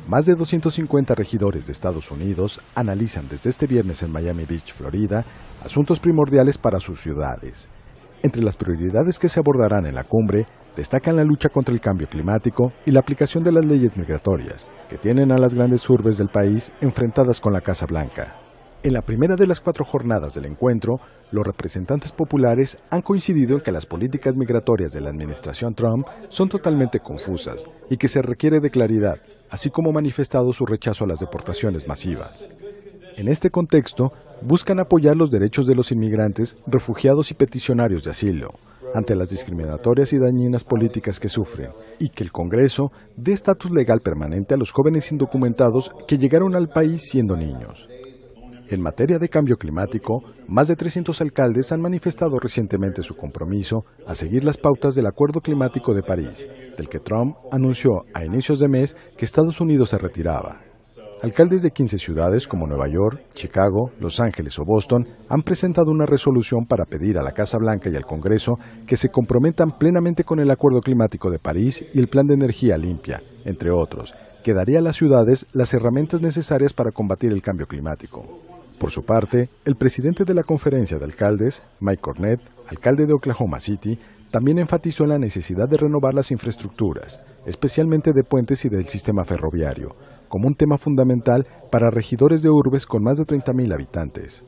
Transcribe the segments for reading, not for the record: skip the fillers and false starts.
Más de 250 regidores de Estados Unidos analizan desde este viernes en Miami Beach, Florida, asuntos primordiales para sus ciudades. Entre las prioridades que se abordarán en la cumbre, destacan la lucha contra el cambio climático y la aplicación de las leyes migratorias, que tienen a las grandes urbes del país enfrentadas con la Casa Blanca. En la primera de las 4 jornadas del encuentro, los representantes populares han coincidido en que las políticas migratorias de la administración Trump son totalmente confusas y que se requiere de claridad, así como manifestado su rechazo a las deportaciones masivas. En este contexto, buscan apoyar los derechos de los inmigrantes, refugiados y peticionarios de asilo, ante las discriminatorias y dañinas políticas que sufren, y que el Congreso dé estatus legal permanente a los jóvenes indocumentados que llegaron al país siendo niños. En materia de cambio climático, más de 300 alcaldes han manifestado recientemente su compromiso a seguir las pautas del Acuerdo Climático de París, del que Trump anunció a inicios de mes que Estados Unidos se retiraba. Alcaldes de 15 ciudades como Nueva York, Chicago, Los Ángeles o Boston han presentado una resolución para pedir a la Casa Blanca y al Congreso que se comprometan plenamente con el Acuerdo Climático de París y el Plan de Energía Limpia, entre otros, que daría a las ciudades las herramientas necesarias para combatir el cambio climático. Por su parte, el presidente de la Conferencia de Alcaldes, Mike Cornett, alcalde de Oklahoma City, también enfatizó en la necesidad de renovar las infraestructuras, especialmente de puentes y del sistema ferroviario, como un tema fundamental para regidores de urbes con más de 30.000 habitantes.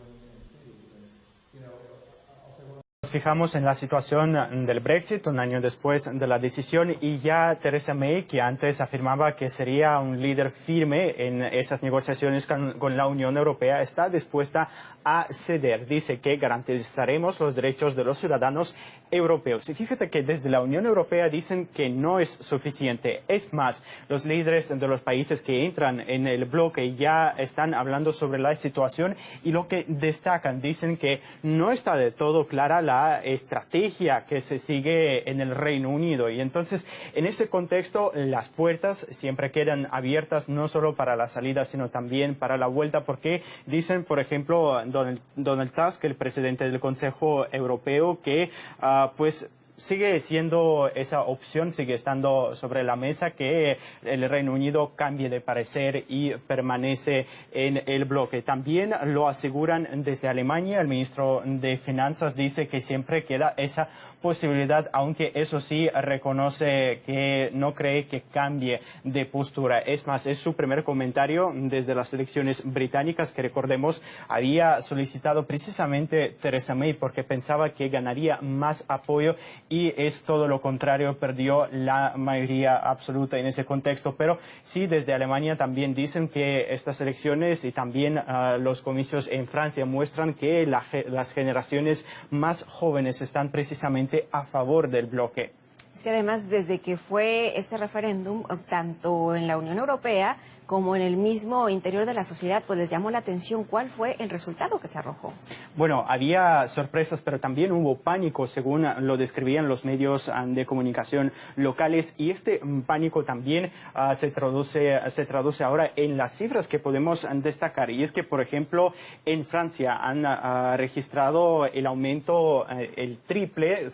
Nos fijamos en la situación del Brexit un año después de la decisión y ya Theresa May, que antes afirmaba que sería un líder firme en esas negociaciones con la Unión Europea, está dispuesta a ceder. Dice que garantizaremos los derechos de los ciudadanos europeos. Y fíjate que desde la Unión Europea dicen que no es suficiente. Es más, los líderes de los países que entran en el bloque ya están hablando sobre la situación y lo que destacan, dicen que no está de todo clara la estrategia que se sigue en el Reino Unido. Y entonces, en ese contexto, las puertas siempre quedan abiertas, no solo para la salida, sino también para la vuelta, porque dicen, por ejemplo, Donald Tusk, el presidente del Consejo Europeo, que pues sigue siendo esa opción, sigue estando sobre la mesa, que el Reino Unido cambie de parecer y permanece en el bloque. También lo aseguran desde Alemania. El ministro de Finanzas dice que siempre queda esa posibilidad, aunque eso sí reconoce que no cree que cambie de postura. Es más, es su primer comentario desde las elecciones británicas, que recordemos había solicitado precisamente Theresa May porque pensaba que ganaría más apoyo, y es todo lo contrario, perdió la mayoría absoluta en ese contexto. Pero sí, desde Alemania también dicen que estas elecciones y también los comicios en Francia muestran que las generaciones más jóvenes están precisamente a favor del bloque. Es que además, desde que fue este referéndum, tanto en la Unión Europea como en el mismo interior de la sociedad, pues les llamó la atención cuál fue el resultado que se arrojó. Bueno, había sorpresas, pero también hubo pánico, según lo describían los medios de comunicación locales, y este pánico también se traduce ahora en las cifras que podemos destacar. Y es que, por ejemplo, en Francia han registrado el aumento, el triple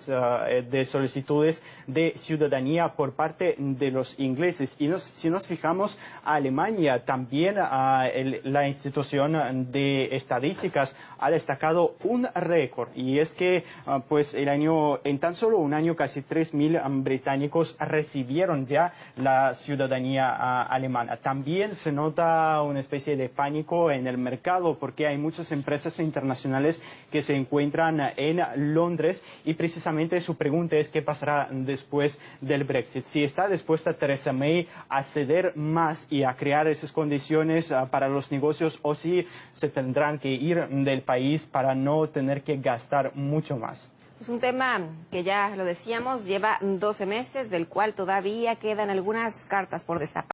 de solicitudes de ciudadanía por parte de los ingleses. Y si nos fijamos, a Alemania también la institución de estadísticas ha destacado un récord, y es que pues en tan solo un año casi 3.000 británicos recibieron ya la ciudadanía alemana. También se nota una especie de pánico en el mercado, porque hay muchas empresas internacionales que se encuentran en Londres, y precisamente su pregunta es qué pasará después del Brexit. Si está dispuesta Theresa May a ceder más y a crear esas condiciones para los negocios, o si se tendrán que ir del país para no tener que gastar mucho más. Es un tema que, ya lo decíamos, lleva 12 meses, del cual todavía quedan algunas cartas por destapar.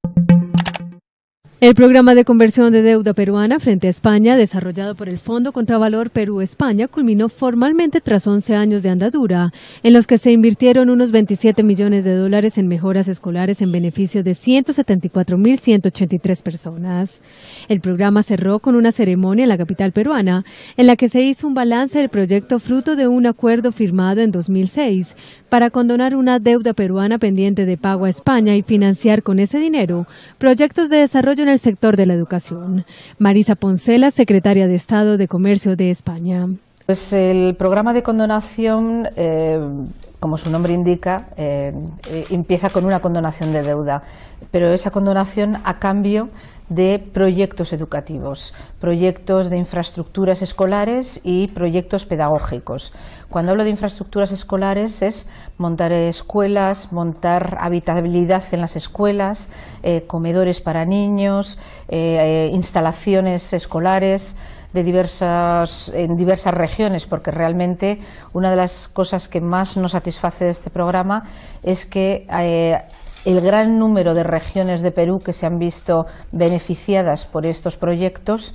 El programa de conversión de deuda peruana frente a España, desarrollado por el Fondo Contravalor Perú-España, culminó formalmente tras 11 años de andadura, en los que se invirtieron unos 27 millones de dólares en mejoras escolares en beneficio de 174.183 personas. El programa cerró con una ceremonia en la capital peruana, en la que se hizo un balance del proyecto fruto de un acuerdo firmado en 2006 para condonar una deuda peruana pendiente de pago a España y financiar con ese dinero proyectos de desarrollo en el sector de la educación. Marisa Poncela, secretaria de Estado de Comercio de España. Pues el programa de condonación, como su nombre indica, empieza con una condonación de deuda, pero esa condonación a cambio de proyectos educativos, proyectos de infraestructuras escolares y proyectos pedagógicos. Cuando hablo de infraestructuras escolares es montar escuelas, montar habitabilidad en las escuelas, comedores para niños, instalaciones escolares en diversas regiones, porque realmente una de las cosas que más nos satisface de este programa es que el gran número de regiones de Perú que se han visto beneficiadas por estos proyectos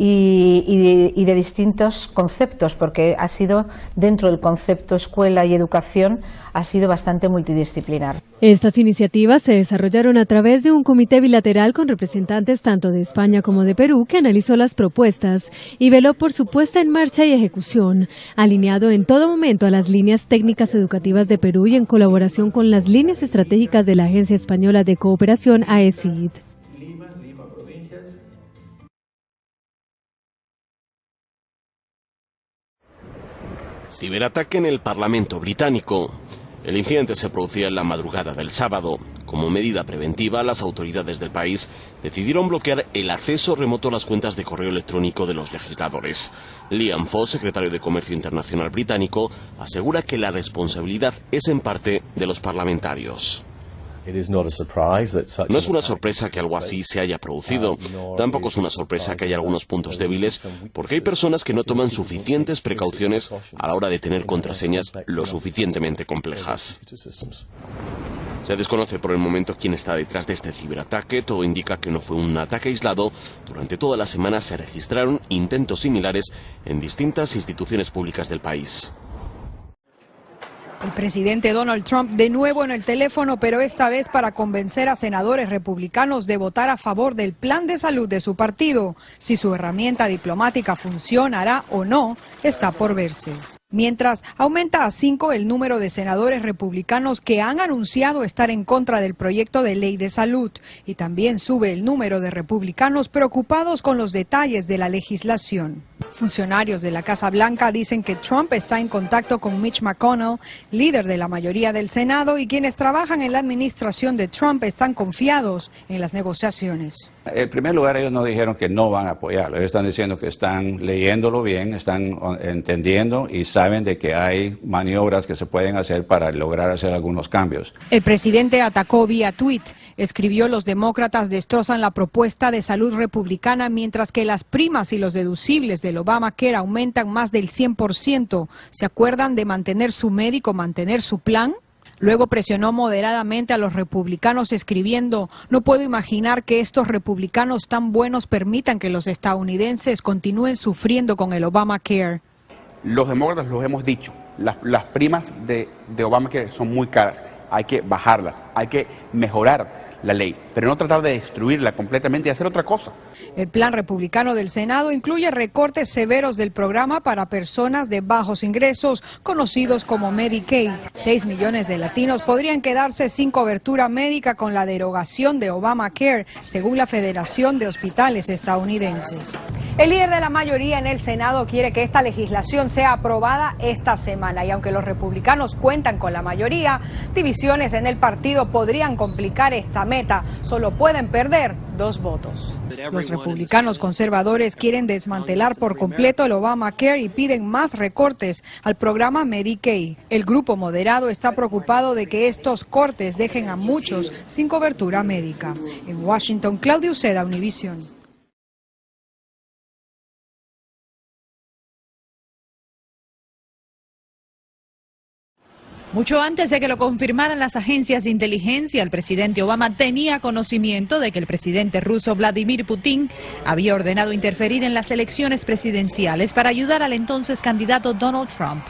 y de distintos conceptos, porque ha sido dentro del concepto escuela y educación, ha sido bastante multidisciplinar. Estas iniciativas se desarrollaron a través de un comité bilateral con representantes tanto de España como de Perú, que analizó las propuestas y veló por su puesta en marcha y ejecución, alineado en todo momento a las líneas técnicas educativas de Perú y en colaboración con las líneas estratégicas de la Agencia Española de Cooperación, AECID. Ciberataque en el Parlamento británico. El incidente se producía en la madrugada del sábado. Como medida preventiva, las autoridades del país decidieron bloquear el acceso remoto a las cuentas de correo electrónico de los legisladores. Liam Foss, secretario de Comercio Internacional británico, asegura que la responsabilidad es en parte de los parlamentarios. No es una sorpresa que algo así se haya producido. Tampoco es una sorpresa que haya algunos puntos débiles, porque hay personas que no toman suficientes precauciones a la hora de tener contraseñas lo suficientemente complejas. Se desconoce por el momento quién está detrás de este ciberataque. Todo indica que no fue un ataque aislado. Durante toda la semana se registraron intentos similares en distintas instituciones públicas del país. El presidente Donald Trump de nuevo en el teléfono, pero esta vez para convencer a senadores republicanos de votar a favor del plan de salud de su partido. Si su herramienta diplomática funcionará o no, está por verse. Mientras aumenta a 5 el número de senadores republicanos que han anunciado estar en contra del proyecto de ley de salud, y también sube el número de republicanos preocupados con los detalles de la legislación. Funcionarios de la Casa Blanca dicen que Trump está en contacto con Mitch McConnell, líder de la mayoría del Senado, y quienes trabajan en la administración de Trump están confiados en las negociaciones. En primer lugar, ellos no dijeron que no van a apoyarlo. Ellos están diciendo que están leyéndolo bien, están entendiendo y saben de que hay maniobras que se pueden hacer para lograr hacer algunos cambios. El presidente atacó vía tweet. Escribió: los demócratas destrozan la propuesta de salud republicana, mientras que las primas y los deducibles del Obamacare aumentan más del 100%. ¿Se acuerdan de mantener su médico, mantener su plan? Luego presionó moderadamente a los republicanos escribiendo: no puedo imaginar que estos republicanos tan buenos permitan que los estadounidenses continúen sufriendo con el Obamacare. Los demócratas los hemos dicho, las primas de Obamacare son muy caras, hay que bajarlas, hay que mejorar la ley, pero no tratar de destruirla completamente y hacer otra cosa. El plan republicano del Senado incluye recortes severos del programa para personas de bajos ingresos, conocidos como Medicaid. 6 millones de latinos podrían quedarse sin cobertura médica con la derogación de Obamacare, según la Federación de Hospitales Estadounidenses. El líder de la mayoría en el Senado quiere que esta legislación sea aprobada esta semana, y aunque los republicanos cuentan con la mayoría, divisiones en el partido podrían complicar esta meta. Solo pueden perder 2 votos. Los republicanos conservadores quieren desmantelar por completo el Obamacare y piden más recortes al programa Medicaid. El grupo moderado está preocupado de que estos cortes dejen a muchos sin cobertura médica. En Washington, Claudia Uceda, Univision. Mucho antes de que lo confirmaran las agencias de inteligencia, el presidente Obama tenía conocimiento de que el presidente ruso Vladimir Putin había ordenado interferir en las elecciones presidenciales para ayudar al entonces candidato Donald Trump.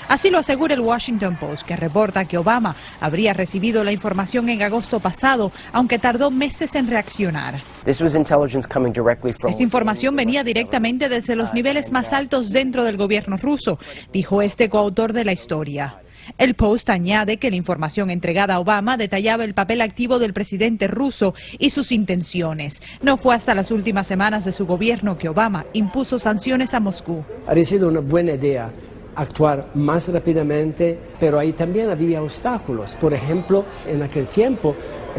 Así lo asegura el Washington Post, que reporta que Obama habría recibido la información en agosto pasado, aunque tardó meses en reaccionar. Esta información venía directamente desde los niveles más altos dentro del gobierno ruso, dijo este coautor de la historia. El Post añade que la información entregada a Obama detallaba el papel activo del presidente ruso y sus intenciones. No fue hasta las últimas semanas de su gobierno que Obama impuso sanciones a Moscú. Ha sido una buena idea actuar más rápidamente, pero ahí también había obstáculos. Por ejemplo, en aquel tiempo,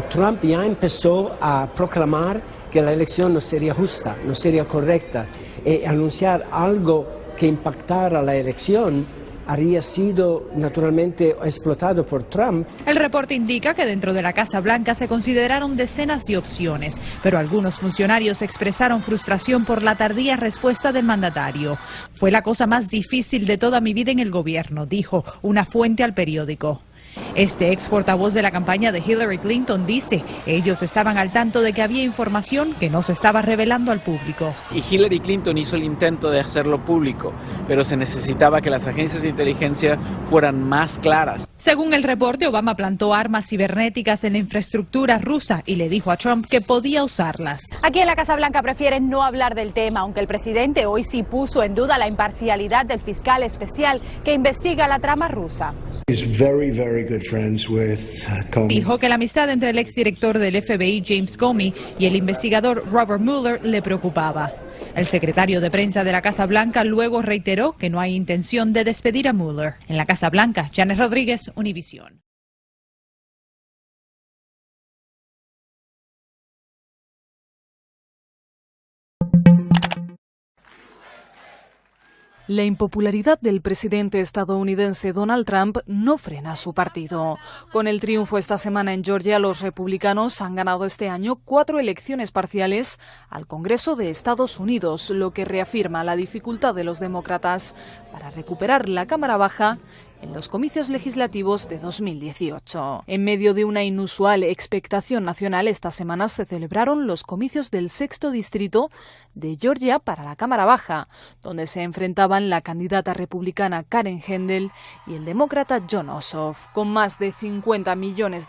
Trump ya empezó a proclamar que la elección no sería justa, no sería correcta, y anunciar algo que impactara la elección habría sido naturalmente explotado por Trump. El reporte indica que dentro de la Casa Blanca se consideraron decenas de opciones, pero algunos funcionarios expresaron frustración por la tardía respuesta del mandatario. Fue la cosa más difícil de toda mi vida en el gobierno, dijo una fuente al periódico. Este ex portavoz de la campaña de Hillary Clinton dice, ellos estaban al tanto de que había información que no se estaba revelando al público. Y Hillary Clinton hizo el intento de hacerlo público, pero se necesitaba que las agencias de inteligencia fueran más claras. Según el reporte, Obama plantó armas cibernéticas en la infraestructura rusa y le dijo a Trump que podía usarlas. Aquí en la Casa Blanca prefieren no hablar del tema, aunque el presidente hoy sí puso en duda la imparcialidad del fiscal especial que investiga la trama rusa. Dijo que la amistad entre el exdirector del FBI, James Comey, y el investigador Robert Mueller le preocupaba. El secretario de prensa de la Casa Blanca luego reiteró que no hay intención de despedir a Mueller. En la Casa Blanca, Janet Rodríguez, Univisión. La impopularidad del presidente estadounidense Donald Trump no frena a su partido. Con el triunfo esta semana en Georgia, los republicanos han ganado este año 4 elecciones parciales al Congreso de Estados Unidos, lo que reafirma la dificultad de los demócratas para recuperar la Cámara Baja en los comicios legislativos de 2018. En medio de una inusual expectación nacional, esta semana se celebraron los comicios del 6º distrito de Georgia para la Cámara Baja, donde se enfrentaban la candidata republicana Karen Handel y el demócrata Jon Ossoff. Con más de $50 millones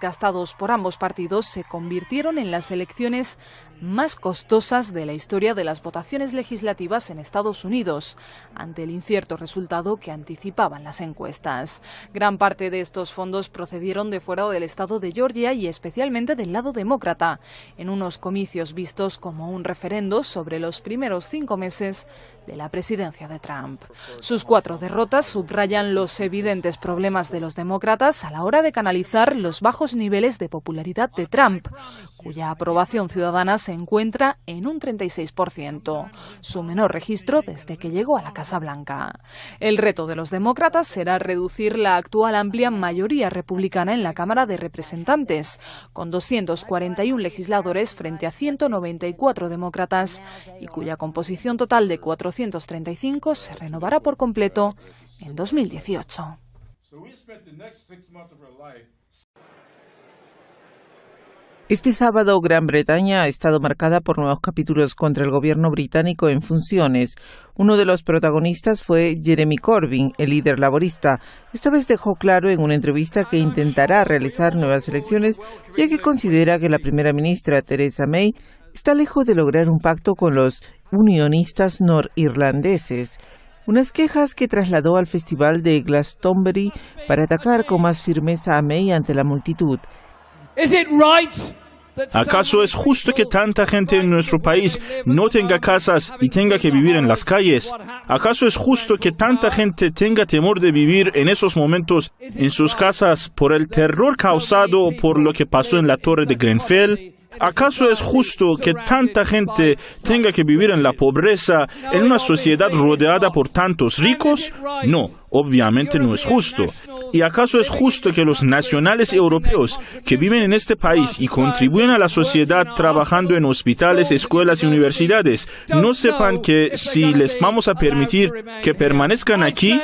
gastados por ambos partidos, se convirtieron en las elecciones más costosas de la historia de las votaciones legislativas en Estados Unidos, ante el incierto resultado que anticipaban las encuestas. Gran parte de estos fondos procedieron de fuera del estado de Georgia y especialmente del lado demócrata, en unos comicios vistos como un referendo sobre los primeros 5 meses de la presidencia de Trump. Sus 4 derrotas subrayan los evidentes problemas de los demócratas a la hora de canalizar los bajos niveles de popularidad de Trump, cuya aprobación ciudadana se encuentra en un 36%, su menor registro desde que llegó a la Casa Blanca. El reto de los demócratas será reducir la actual amplia mayoría republicana en la Cámara de Representantes, con 241 legisladores frente a 194 demócratas, y cuya composición total de 435 se renovará por completo en 2018. Este sábado, Gran Bretaña ha estado marcada por nuevos capítulos contra el gobierno británico en funciones. Uno de los protagonistas fue Jeremy Corbyn, el líder laborista. Esta vez dejó claro en una entrevista que intentará realizar nuevas elecciones, ya que considera que la primera ministra Theresa May está lejos de lograr un pacto con los unionistas norirlandeses. Unas quejas que trasladó al Festival de Glastonbury para atacar con más firmeza a May ante la multitud. ¿Acaso es justo que tanta gente en nuestro país no tenga casas y tenga que vivir en las calles? ¿Acaso es justo que tanta gente tenga temor de vivir en esos momentos en sus casas por el terror causado por lo que pasó en la Torre de Grenfell? ¿Acaso es justo que tanta gente tenga que vivir en la pobreza en una sociedad rodeada por tantos ricos? No, obviamente no es justo. ¿Y acaso es justo que los nacionales europeos que viven en este país y contribuyen a la sociedad trabajando en hospitales, escuelas y universidades no sepan que si les vamos a permitir que permanezcan aquí?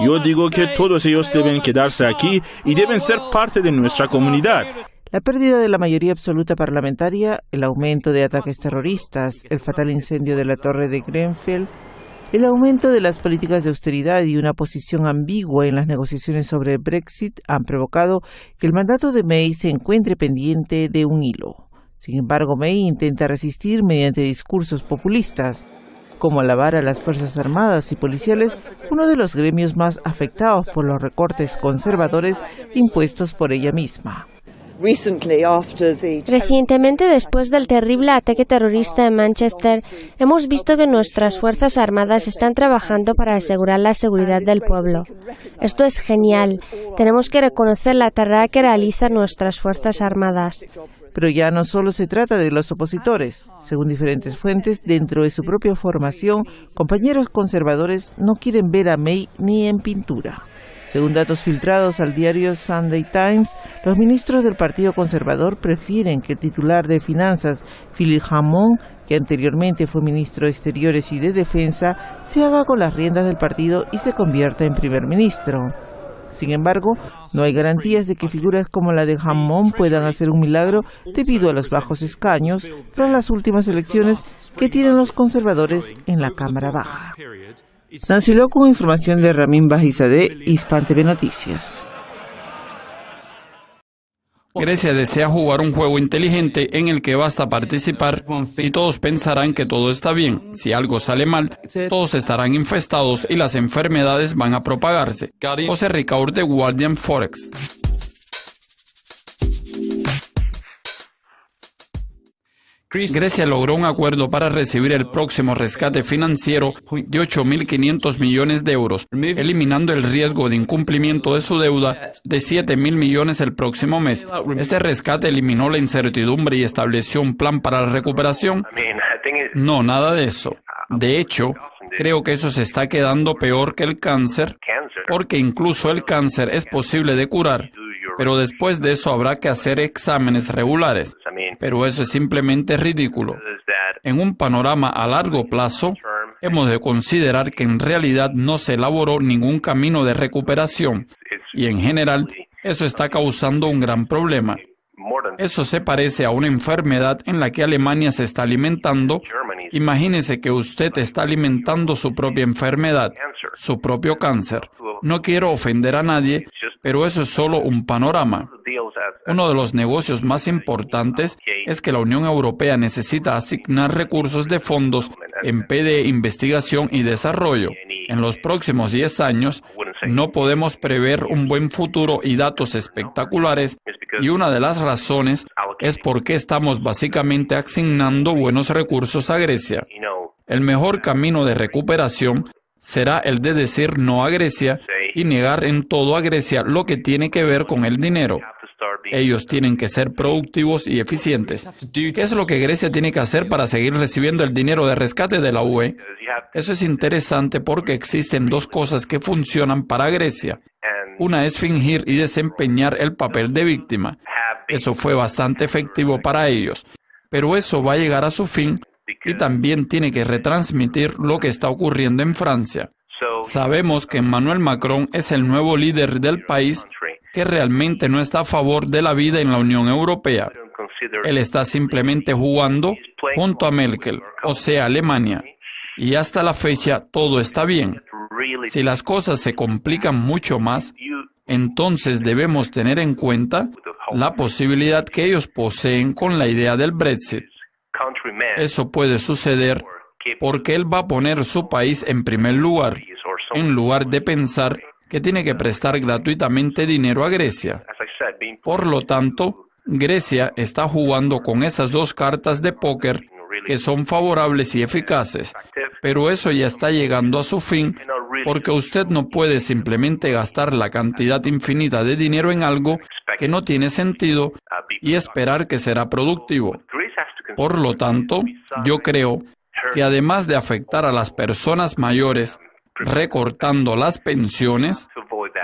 Yo digo que todos ellos deben quedarse aquí y deben ser parte de nuestra comunidad. La pérdida de la mayoría absoluta parlamentaria, el aumento de ataques terroristas, el fatal incendio de la Torre de Grenfell, el aumento de las políticas de austeridad y una posición ambigua en las negociaciones sobre el Brexit han provocado que el mandato de May se encuentre pendiente de un hilo. Sin embargo, May intenta resistir mediante discursos populistas, como alabar a las Fuerzas Armadas y policiales, uno de los gremios más afectados por los recortes conservadores impuestos por ella misma. Recientemente, después del terrible ataque terrorista en Manchester, hemos visto que nuestras Fuerzas Armadas están trabajando para asegurar la seguridad del pueblo. Esto es genial. Tenemos que reconocer la tarea que realizan nuestras Fuerzas Armadas. Pero ya no solo se trata de los opositores. Según diferentes fuentes, dentro de su propia formación, compañeros conservadores no quieren ver a May ni en pintura. Según datos filtrados al diario Sunday Times, los ministros del Partido Conservador prefieren que el titular de Finanzas, Philip Hammond, que anteriormente fue ministro de Exteriores y de Defensa, se haga con las riendas del partido y se convierta en primer ministro. Sin embargo, no hay garantías de que figuras como la de Hammond puedan hacer un milagro debido a los bajos escaños tras las últimas elecciones que tienen los conservadores en la Cámara Baja. Nancy Lo con información de Ramin Bajizadeh, Hispan TV Noticias. Grecia desea jugar un juego inteligente en el que basta participar y todos pensarán que todo está bien. Si algo sale mal, todos estarán infestados y las enfermedades van a propagarse. José Ricaurte de Guardian Forex. Grecia logró un acuerdo para recibir el próximo rescate financiero de 8.500 millones de euros, eliminando el riesgo de incumplimiento de su deuda de 7.000 millones el próximo mes. Este rescate eliminó la incertidumbre y estableció un plan para la recuperación. No, nada de eso. De hecho, creo que eso se está quedando peor que el cáncer, porque incluso el cáncer es posible de curar. Pero después de eso habrá que hacer exámenes regulares. Pero eso es simplemente ridículo. En un panorama a largo plazo, hemos de considerar que en realidad no se elaboró ningún camino de recuperación. Y en general, eso está causando un gran problema. Eso se parece a una enfermedad en la que Alemania se está alimentando. Imagínese que usted está alimentando su propia enfermedad, su propio cáncer. No quiero ofender a nadie, pero eso es solo un panorama. Uno de los negocios más importantes es que la Unión Europea necesita asignar recursos de fondos en de investigación y desarrollo. En los próximos 10 años no podemos prever un buen futuro y datos espectaculares, y una de las razones es porque estamos básicamente asignando buenos recursos a Grecia. El mejor camino de recuperación será el de decir no a Grecia y negar en todo a Grecia lo que tiene que ver con el dinero. Ellos tienen que ser productivos y eficientes. ¿Qué es lo que Grecia tiene que hacer para seguir recibiendo el dinero de rescate de la UE? Eso es interesante porque existen dos cosas que funcionan para Grecia. Una es fingir y desempeñar el papel de víctima. Eso fue bastante efectivo para ellos. Pero eso va a llegar a su fin y también tiene que retransmitir lo que está ocurriendo en Francia. Sabemos que Emmanuel Macron es el nuevo líder del país que realmente no está a favor de la vida en la Unión Europea. Él está simplemente jugando junto a Merkel, o sea, Alemania. Y hasta la fecha todo está bien. Si las cosas se complican mucho más, entonces debemos tener en cuenta la posibilidad que ellos poseen con la idea del Brexit. Eso puede suceder porque él va a poner su país en primer lugar, en lugar de pensar que tiene que prestar gratuitamente dinero a Grecia. Por lo tanto, Grecia está jugando con esas dos cartas de póker que son favorables y eficaces, pero eso ya está llegando a su fin porque usted no puede simplemente gastar la cantidad infinita de dinero en algo que no tiene sentido y esperar que será productivo. Por lo tanto, yo creo que además de afectar a las personas mayores, recortando las pensiones,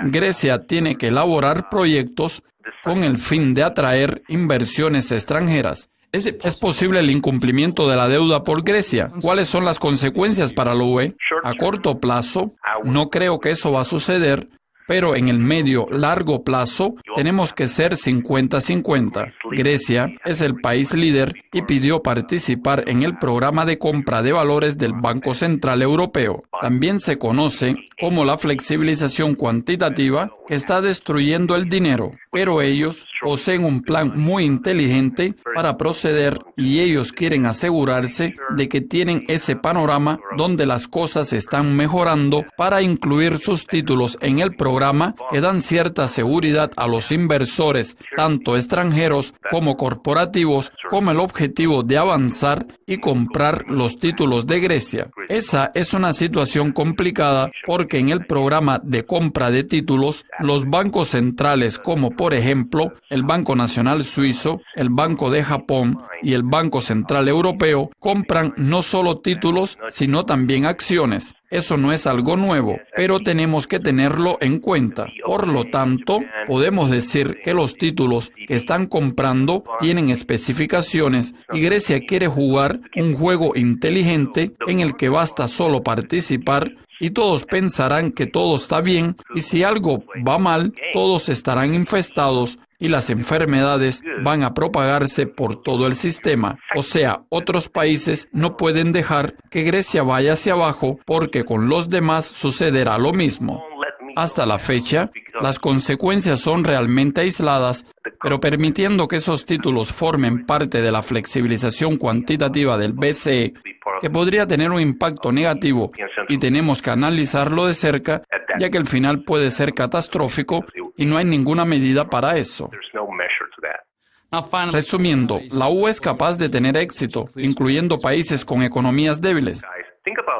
Grecia tiene que elaborar proyectos con el fin de atraer inversiones extranjeras. ¿Es posible el incumplimiento de la deuda por Grecia? ¿Cuáles son las consecuencias para la UE? A corto plazo, no creo que eso va a suceder, pero en el medio-largo plazo tenemos que ser 50-50. Grecia es el país líder y pidió participar en el programa de compra de valores del Banco Central Europeo. También se conoce como la flexibilización cuantitativa, que está destruyendo el dinero, pero ellos poseen un plan muy inteligente para proceder y ellos quieren asegurarse de que tienen ese panorama donde las cosas están mejorando para incluir sus títulos en el programa que dan cierta seguridad a los inversores, tanto extranjeros como corporativos, con el objetivo de avanzar y comprar los títulos de Grecia. Esa es una situación complicada porque en el programa de compra de títulos, los bancos centrales como por ejemplo el Banco Nacional Suizo, el Banco de Japón y el Banco Central Europeo compran no solo títulos, sino también acciones. Eso no es algo nuevo, pero tenemos que tenerlo en cuenta. Por lo tanto, podemos decir que los títulos que están comprando tienen especificaciones y Grecia quiere jugar un juego inteligente en el que basta solo participar y todos pensarán que todo está bien y si algo va mal, todos estarán infestados y las enfermedades van a propagarse por todo el sistema. O sea, otros países no pueden dejar que Grecia vaya hacia abajo porque con los demás sucederá lo mismo. Hasta la fecha, las consecuencias son realmente aisladas, pero permitiendo que esos títulos formen parte de la flexibilización cuantitativa del BCE, que podría tener un impacto negativo y tenemos que analizarlo de cerca, ya que el final puede ser catastrófico y no hay ninguna medida para eso. Resumiendo, la UE es capaz de tener éxito, incluyendo países con economías débiles.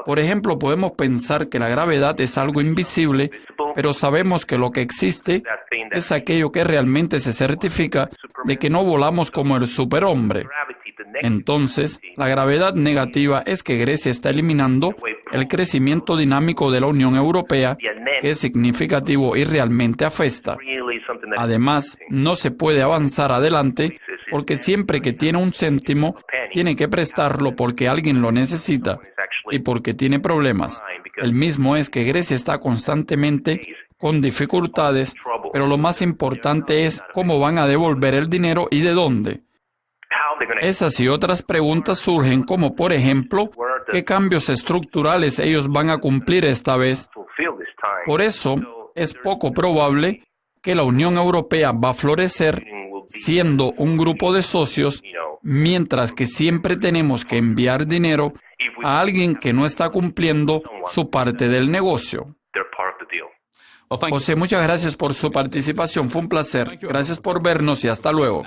Por ejemplo, podemos pensar que la gravedad es algo invisible, pero sabemos que lo que existe es aquello que realmente se certifica de que no volamos como el superhombre. Entonces, la gravedad negativa es que Grecia está eliminando el crecimiento dinámico de la Unión Europea, que es significativo y realmente afecta. Además, no se puede avanzar adelante porque siempre que tiene un céntimo, tiene que prestarlo porque alguien lo necesita y porque tiene problemas. El mismo es que Grecia está constantemente con dificultades, pero lo más importante es cómo van a devolver el dinero y de dónde. Esas y otras preguntas surgen como, por ejemplo, ¿qué cambios estructurales ellos van a cumplir esta vez? Por eso, es poco probable que la Unión Europea va a florecer siendo un grupo de socios, mientras que siempre tenemos que enviar dinero a alguien que no está cumpliendo su parte del negocio. José, muchas gracias por su participación. Fue un placer. Gracias por vernos y hasta luego.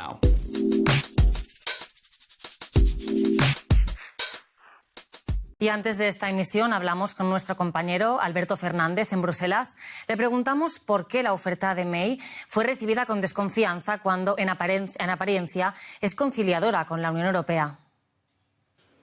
Y antes de esta emisión hablamos con nuestro compañero Alberto Fernández en Bruselas. Le preguntamos por qué la oferta de May fue recibida con desconfianza cuando en apariencia es conciliadora con la Unión Europea.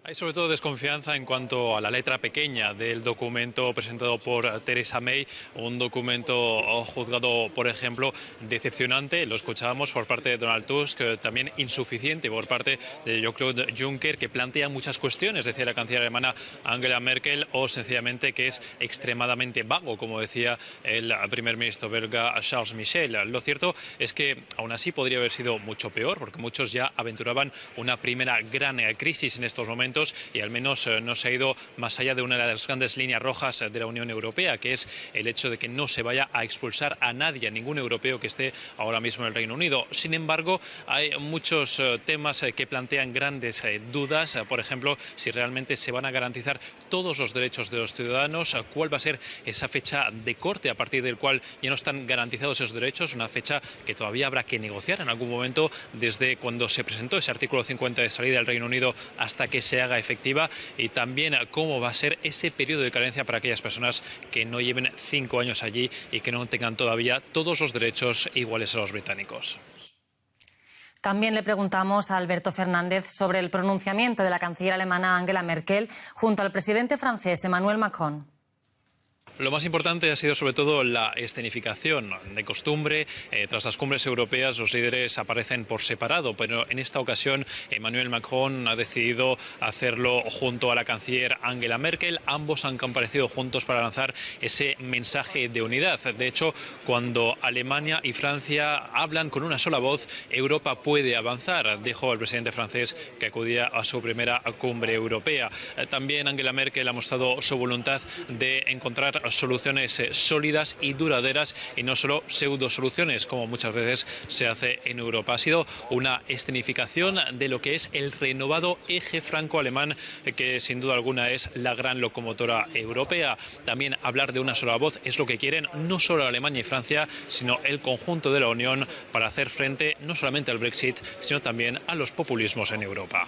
Hay sobre todo desconfianza en cuanto a la letra pequeña del documento presentado por Theresa May, un documento juzgado, por ejemplo, decepcionante, lo escuchábamos por parte de Donald Tusk, también insuficiente por parte de Jean-Claude Juncker, que plantea muchas cuestiones, decía la canciller alemana Angela Merkel, o sencillamente que es extremadamente vago, como decía el primer ministro belga Charles Michel. Lo cierto es que aún así podría haber sido mucho peor, porque muchos ya aventuraban una primera gran crisis en estos momentos, y al menos no se ha ido más allá de una de las grandes líneas rojas de la Unión Europea, que es el hecho de que no se vaya a expulsar a nadie, a ningún europeo que esté ahora mismo en el Reino Unido. Sin embargo, hay muchos temas que plantean grandes dudas, por ejemplo, si realmente se van a garantizar todos los derechos de los ciudadanos, cuál va a ser esa fecha de corte a partir del cual ya no están garantizados esos derechos, una fecha que todavía habrá que negociar en algún momento desde cuando se presentó ese artículo 50 de salida del Reino Unido hasta que se haga efectiva, y también cómo va a ser ese periodo de carencia para aquellas personas que no lleven 5 años allí y que no tengan todavía todos los derechos iguales a los británicos. También le preguntamos a Alberto Fernández sobre el pronunciamiento de la canciller alemana Angela Merkel junto al presidente francés Emmanuel Macron. Lo más importante ha sido sobre todo la escenificación. De costumbre, tras las cumbres europeas los líderes aparecen por separado, pero en esta ocasión Emmanuel Macron ha decidido hacerlo junto a la canciller Angela Merkel. Ambos han comparecido juntos para lanzar ese mensaje de unidad. De hecho, cuando Alemania y Francia hablan con una sola voz, Europa puede avanzar, dijo el presidente francés que acudía a su primera cumbre europea. También Angela Merkel ha mostrado su voluntad de encontrar soluciones sólidas y duraderas y no solo pseudo soluciones como muchas veces se hace en Europa. Ha sido una escenificación de lo que es el renovado eje franco-alemán, que sin duda alguna es la gran locomotora europea. También hablar de una sola voz es lo que quieren no solo Alemania y Francia, sino el conjunto de la Unión para hacer frente no solamente al Brexit, sino también a los populismos en Europa.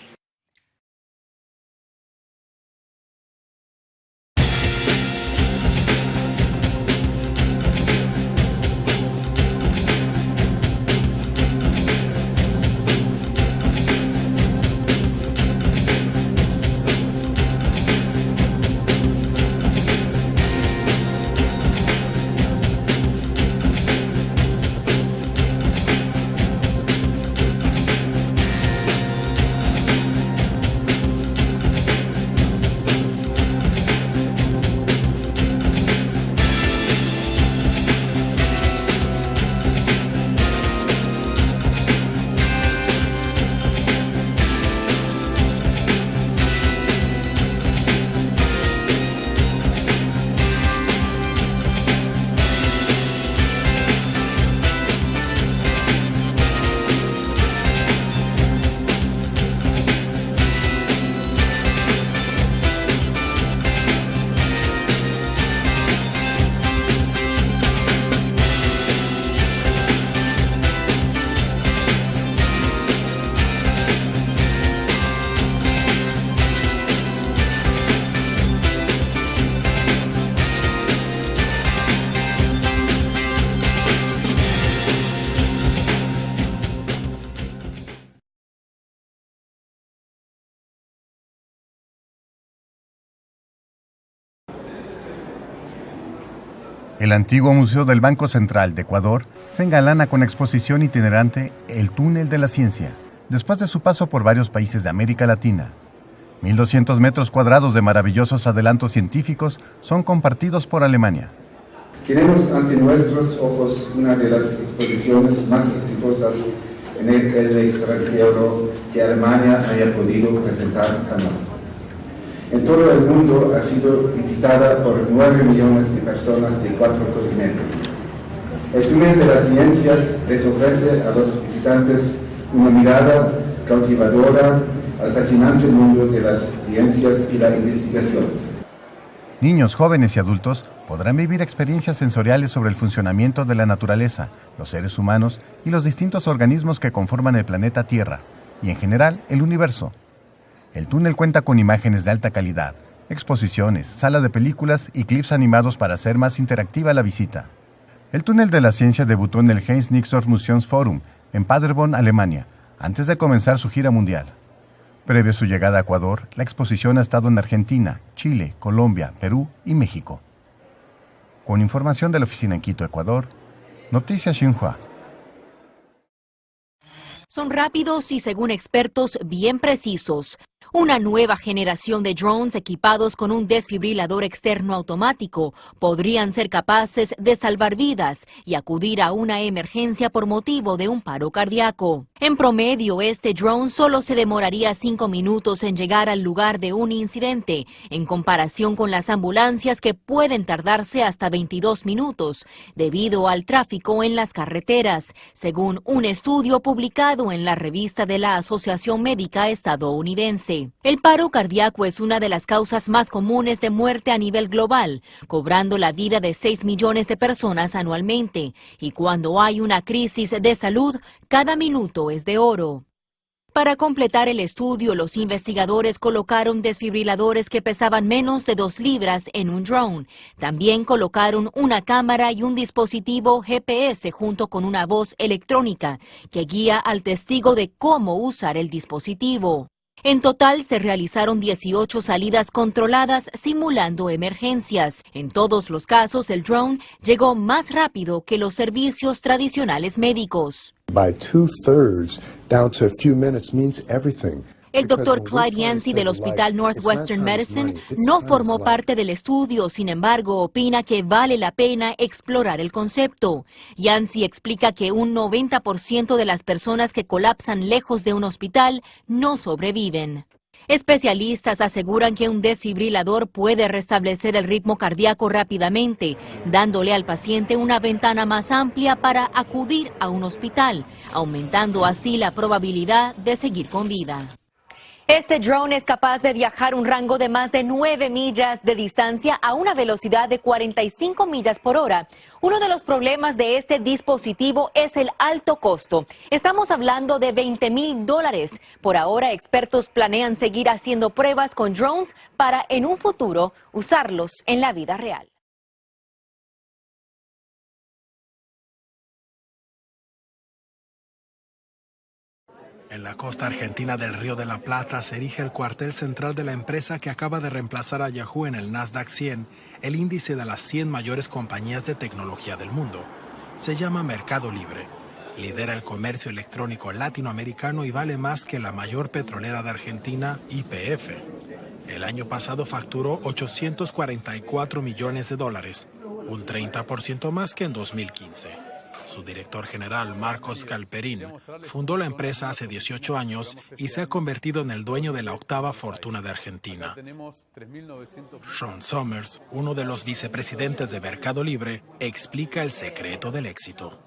El antiguo Museo del Banco Central de Ecuador se engalana con la exposición itinerante El Túnel de la Ciencia, después de su paso por varios países de América Latina. 1.200 metros cuadrados de maravillosos adelantos científicos son compartidos por Alemania. Tenemos ante nuestros ojos una de las exposiciones más exitosas en el extranjero que Alemania haya podido presentar jamás. En todo el mundo ha sido visitada por 9 millones de personas de 4 continentes. El túnel de las ciencias les ofrece a los visitantes una mirada cautivadora al fascinante mundo de las ciencias y la investigación. Niños, jóvenes y adultos podrán vivir experiencias sensoriales sobre el funcionamiento de la naturaleza, los seres humanos y los distintos organismos que conforman el planeta Tierra, y en general el universo. El túnel cuenta con imágenes de alta calidad, exposiciones, sala de películas y clips animados para hacer más interactiva la visita. El túnel de la ciencia debutó en el Heinz-Nixdorf-Museumsforum en Paderborn, Alemania, antes de comenzar su gira mundial. Previo a su llegada a Ecuador, la exposición ha estado en Argentina, Chile, Colombia, Perú y México. Con información de la oficina en Quito, Ecuador, Noticias Xinhua. Son rápidos y, según expertos, bien precisos. Una nueva generación de drones equipados con un desfibrilador externo automático podrían ser capaces de salvar vidas y acudir a una emergencia por motivo de un paro cardíaco. En promedio, este drone solo se demoraría 5 minutos en llegar al lugar de un incidente, en comparación con las ambulancias que pueden tardarse hasta 22 minutos, debido al tráfico en las carreteras, según un estudio publicado en la revista de la Asociación Médica Estadounidense. El paro cardíaco es una de las causas más comunes de muerte a nivel global, cobrando la vida de 6 millones de personas anualmente, y cuando hay una crisis de salud, cada minuto es de oro. Para completar el estudio, los investigadores colocaron desfibriladores que pesaban menos de 2 libras en un drone. También colocaron una cámara y un dispositivo GPS junto con una voz electrónica que guía al testigo de cómo usar el dispositivo. En total se realizaron 18 salidas controladas simulando emergencias. En todos los casos, el drone llegó más rápido que los servicios tradicionales médicos. By 2/3 down to a few minutes means everything. El doctor Clyde Yancey del Hospital Northwestern Medicine no formó parte del estudio, sin embargo, opina que vale la pena explorar el concepto. Yancey explica que un 90% de las personas que colapsan lejos de un hospital no sobreviven. Especialistas aseguran que un desfibrilador puede restablecer el ritmo cardíaco rápidamente, dándole al paciente una ventana más amplia para acudir a un hospital, aumentando así la probabilidad de seguir con vida. Este drone es capaz de viajar un rango de más de 9 millas de distancia a una velocidad de 45 millas por hora. Uno de los problemas de este dispositivo es el alto costo. Estamos hablando de $20,000. Por ahora, expertos planean seguir haciendo pruebas con drones para, en un futuro, usarlos en la vida real. En la costa argentina del Río de la Plata se erige el cuartel central de la empresa que acaba de reemplazar a Yahoo en el Nasdaq 100, el índice de las 100 mayores compañías de tecnología del mundo. Se llama Mercado Libre. Lidera el comercio electrónico latinoamericano y vale más que la mayor petrolera de Argentina, YPF. El año pasado facturó $844 millones, un 30% más que en 2015. Su director general, Marcos Galperín, fundó la empresa hace 18 años y se ha convertido en el dueño de la octava fortuna de Argentina. Sean Somers, uno de los vicepresidentes de Mercado Libre, explica el secreto del éxito.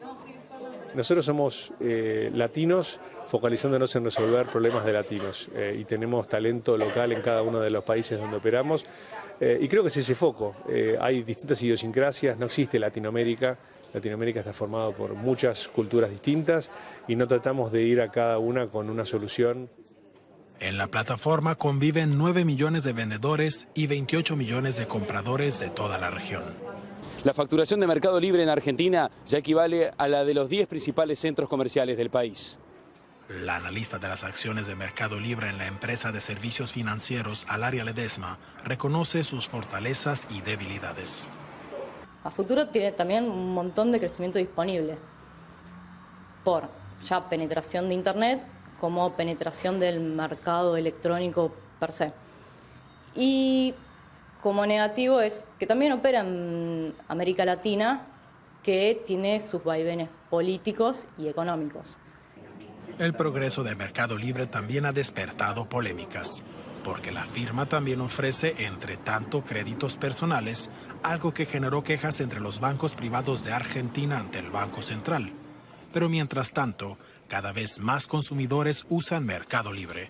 Nosotros somos latinos focalizándonos en resolver problemas de latinos y tenemos talento local en cada uno de los países donde operamos y creo que es ese foco. Hay distintas idiosincrasias, no existe Latinoamérica. Latinoamérica está formado por muchas culturas distintas y no tratamos de ir a cada una con una solución. En la plataforma conviven 9 millones de vendedores y 28 millones de compradores de toda la región. La facturación de Mercado Libre en Argentina ya equivale a la de los 10 principales centros comerciales del país. La analista de las acciones de Mercado Libre en la empresa de servicios financieros Alaria Ledesma reconoce sus fortalezas y debilidades. A futuro tiene también un montón de crecimiento disponible por ya penetración de Internet como penetración del mercado electrónico per se. Y como negativo es que también opera en América Latina, que tiene sus vaivenes políticos y económicos. El progreso de Mercado Libre también ha despertado polémicas, porque la firma también ofrece, entre tanto, créditos personales, algo que generó quejas entre los bancos privados de Argentina ante el Banco Central. Pero mientras tanto, cada vez más consumidores usan Mercado Libre.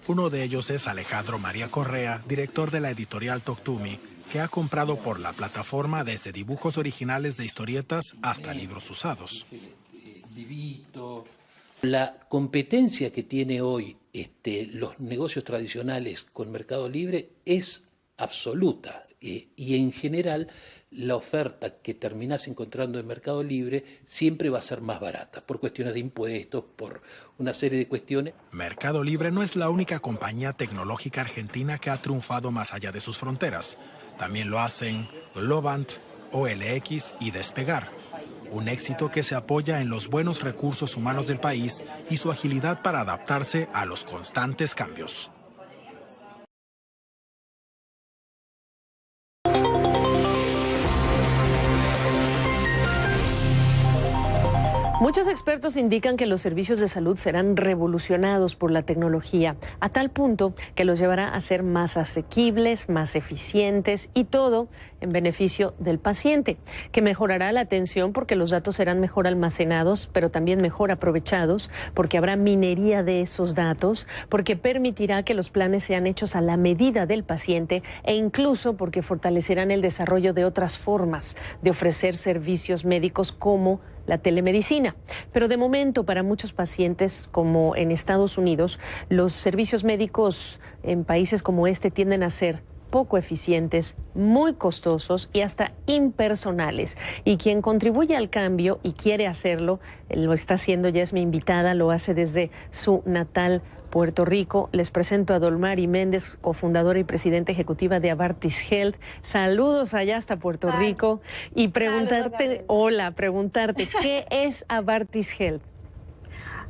Uno de ellos es Alejandro María Correa, director de la editorial Toctumi, que ha comprado por la plataforma desde dibujos originales de historietas hasta libros usados. La competencia que tiene hoy los negocios tradicionales con Mercado Libre es absoluta y en general la oferta que terminás encontrando en Mercado Libre siempre va a ser más barata por cuestiones de impuestos, por una serie de cuestiones. Mercado Libre no es la única compañía tecnológica argentina que ha triunfado más allá de sus fronteras. También lo hacen Globant, OLX y Despegar. Un éxito que se apoya en los buenos recursos humanos del país y su agilidad para adaptarse a los constantes cambios. Muchos expertos indican que los servicios de salud serán revolucionados por la tecnología, a tal punto que los llevará a ser más asequibles, más eficientes y todo en beneficio del paciente, que mejorará la atención porque los datos serán mejor almacenados, pero también mejor aprovechados, porque habrá minería de esos datos, porque permitirá que los planes sean hechos a la medida del paciente e incluso porque fortalecerán el desarrollo de otras formas de ofrecer servicios médicos como la telemedicina. Pero de momento, para muchos pacientes, como en Estados Unidos, los servicios médicos en países como este tienden a ser poco eficientes, muy costosos y hasta impersonales. Y quien contribuye al cambio y quiere hacerlo, lo está haciendo, ya es mi invitada, lo hace desde su natal Puerto Rico. Les presento a Dolmari Méndez, cofundadora y presidenta ejecutiva de Avartis Health. Saludos allá hasta Puerto Rico. Y preguntarte, ¿qué es Avartis Health?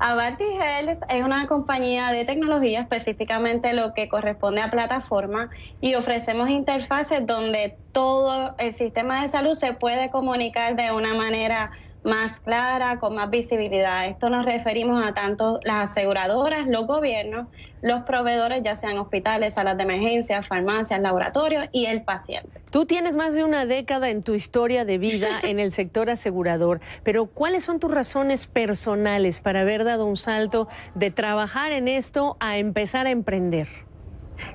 Avartis Health es una compañía de tecnología, específicamente lo que corresponde a plataforma, y ofrecemos interfaces donde todo el sistema de salud se puede comunicar de una manera más clara, con más visibilidad. Esto nos referimos a tanto las aseguradoras, los gobiernos, los proveedores, ya sean hospitales, salas de emergencia, farmacias, laboratorios y el paciente. Tú tienes más de una década en tu historia de vida en el sector asegurador, pero ¿cuáles son tus razones personales para haber dado un salto de trabajar en esto a empezar a emprender?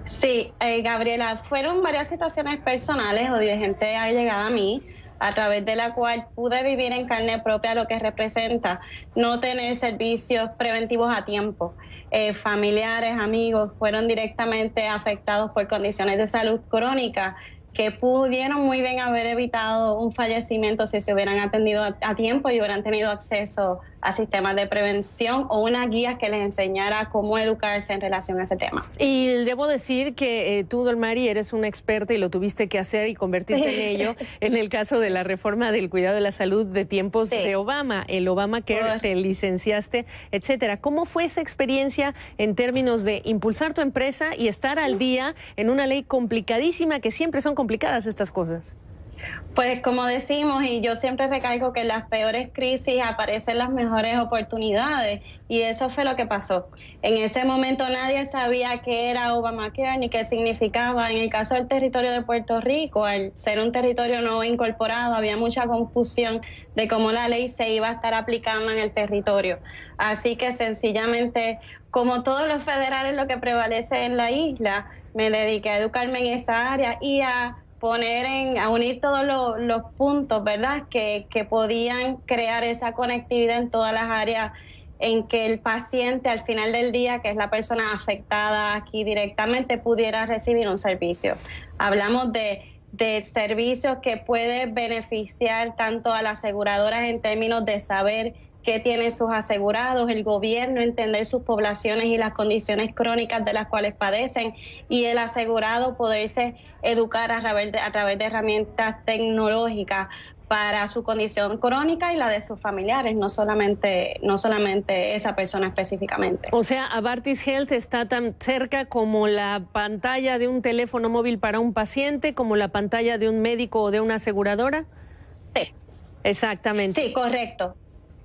Sí, Gabriela, fueron varias situaciones personales o de gente allegada a mí, a través de la cual pude vivir en carne propia lo que representa no tener servicios preventivos a tiempo. Familiares, amigos fueron directamente afectados por condiciones de salud crónica que pudieron muy bien haber evitado un fallecimiento si se hubieran atendido a tiempo y hubieran tenido acceso a sistemas de prevención o unas guías que les enseñara cómo educarse en relación a ese tema. Y debo decir que tú, Dolmari, eres una experta y lo tuviste que hacer y convertirte en ello en el caso de la reforma del cuidado de la salud de tiempos de Obama, el Obamacare, te licenciaste, etcétera. ¿Cómo fue esa experiencia en términos de impulsar tu empresa y estar al día en una ley complicadísima, que siempre son complicadas estas cosas? Pues como decimos, y yo siempre recalco que en las peores crisis aparecen las mejores oportunidades, y eso fue lo que pasó. En ese momento nadie sabía qué era Obamacare ni qué significaba. En el caso del territorio de Puerto Rico, al ser un territorio no incorporado, había mucha confusión de cómo la ley se iba a estar aplicando en el territorio. Así que sencillamente, como todos los federales, lo que prevalece en la isla, me dediqué a educarme en esa área y a unir todos los puntos, ¿verdad?, que podían crear esa conectividad en todas las áreas en que el paciente al final del día, que es la persona afectada aquí directamente, pudiera recibir un servicio. Hablamos de servicios que pueden beneficiar tanto a las aseguradoras en términos de saber qué tienen sus asegurados, el gobierno entender sus poblaciones y las condiciones crónicas de las cuales padecen, y el asegurado poderse educar a través de herramientas tecnológicas para su condición crónica y la de sus familiares, no solamente esa persona específicamente. O sea, Avartis Health está tan cerca como la pantalla de un teléfono móvil para un paciente, como la pantalla de un médico o de una aseguradora. Sí. Exactamente. Sí, correcto.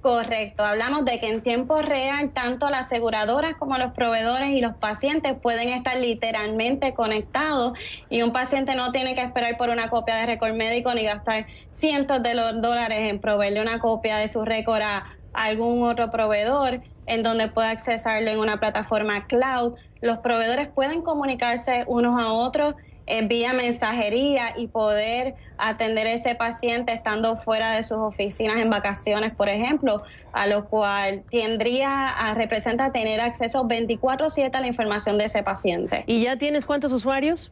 Correcto, hablamos de que en tiempo real tanto las aseguradoras como los proveedores y los pacientes pueden estar literalmente conectados, y un paciente no tiene que esperar por una copia de récord médico ni gastar cientos de dólares en proveerle una copia de su récord a algún otro proveedor en donde pueda accesarlo en una plataforma cloud. Los proveedores pueden comunicarse unos a otros vía mensajería y poder atender a ese paciente estando fuera de sus oficinas en vacaciones, por ejemplo, a lo cual representa tener acceso 24/7 a la información de ese paciente. ¿Y ya tienes cuántos usuarios?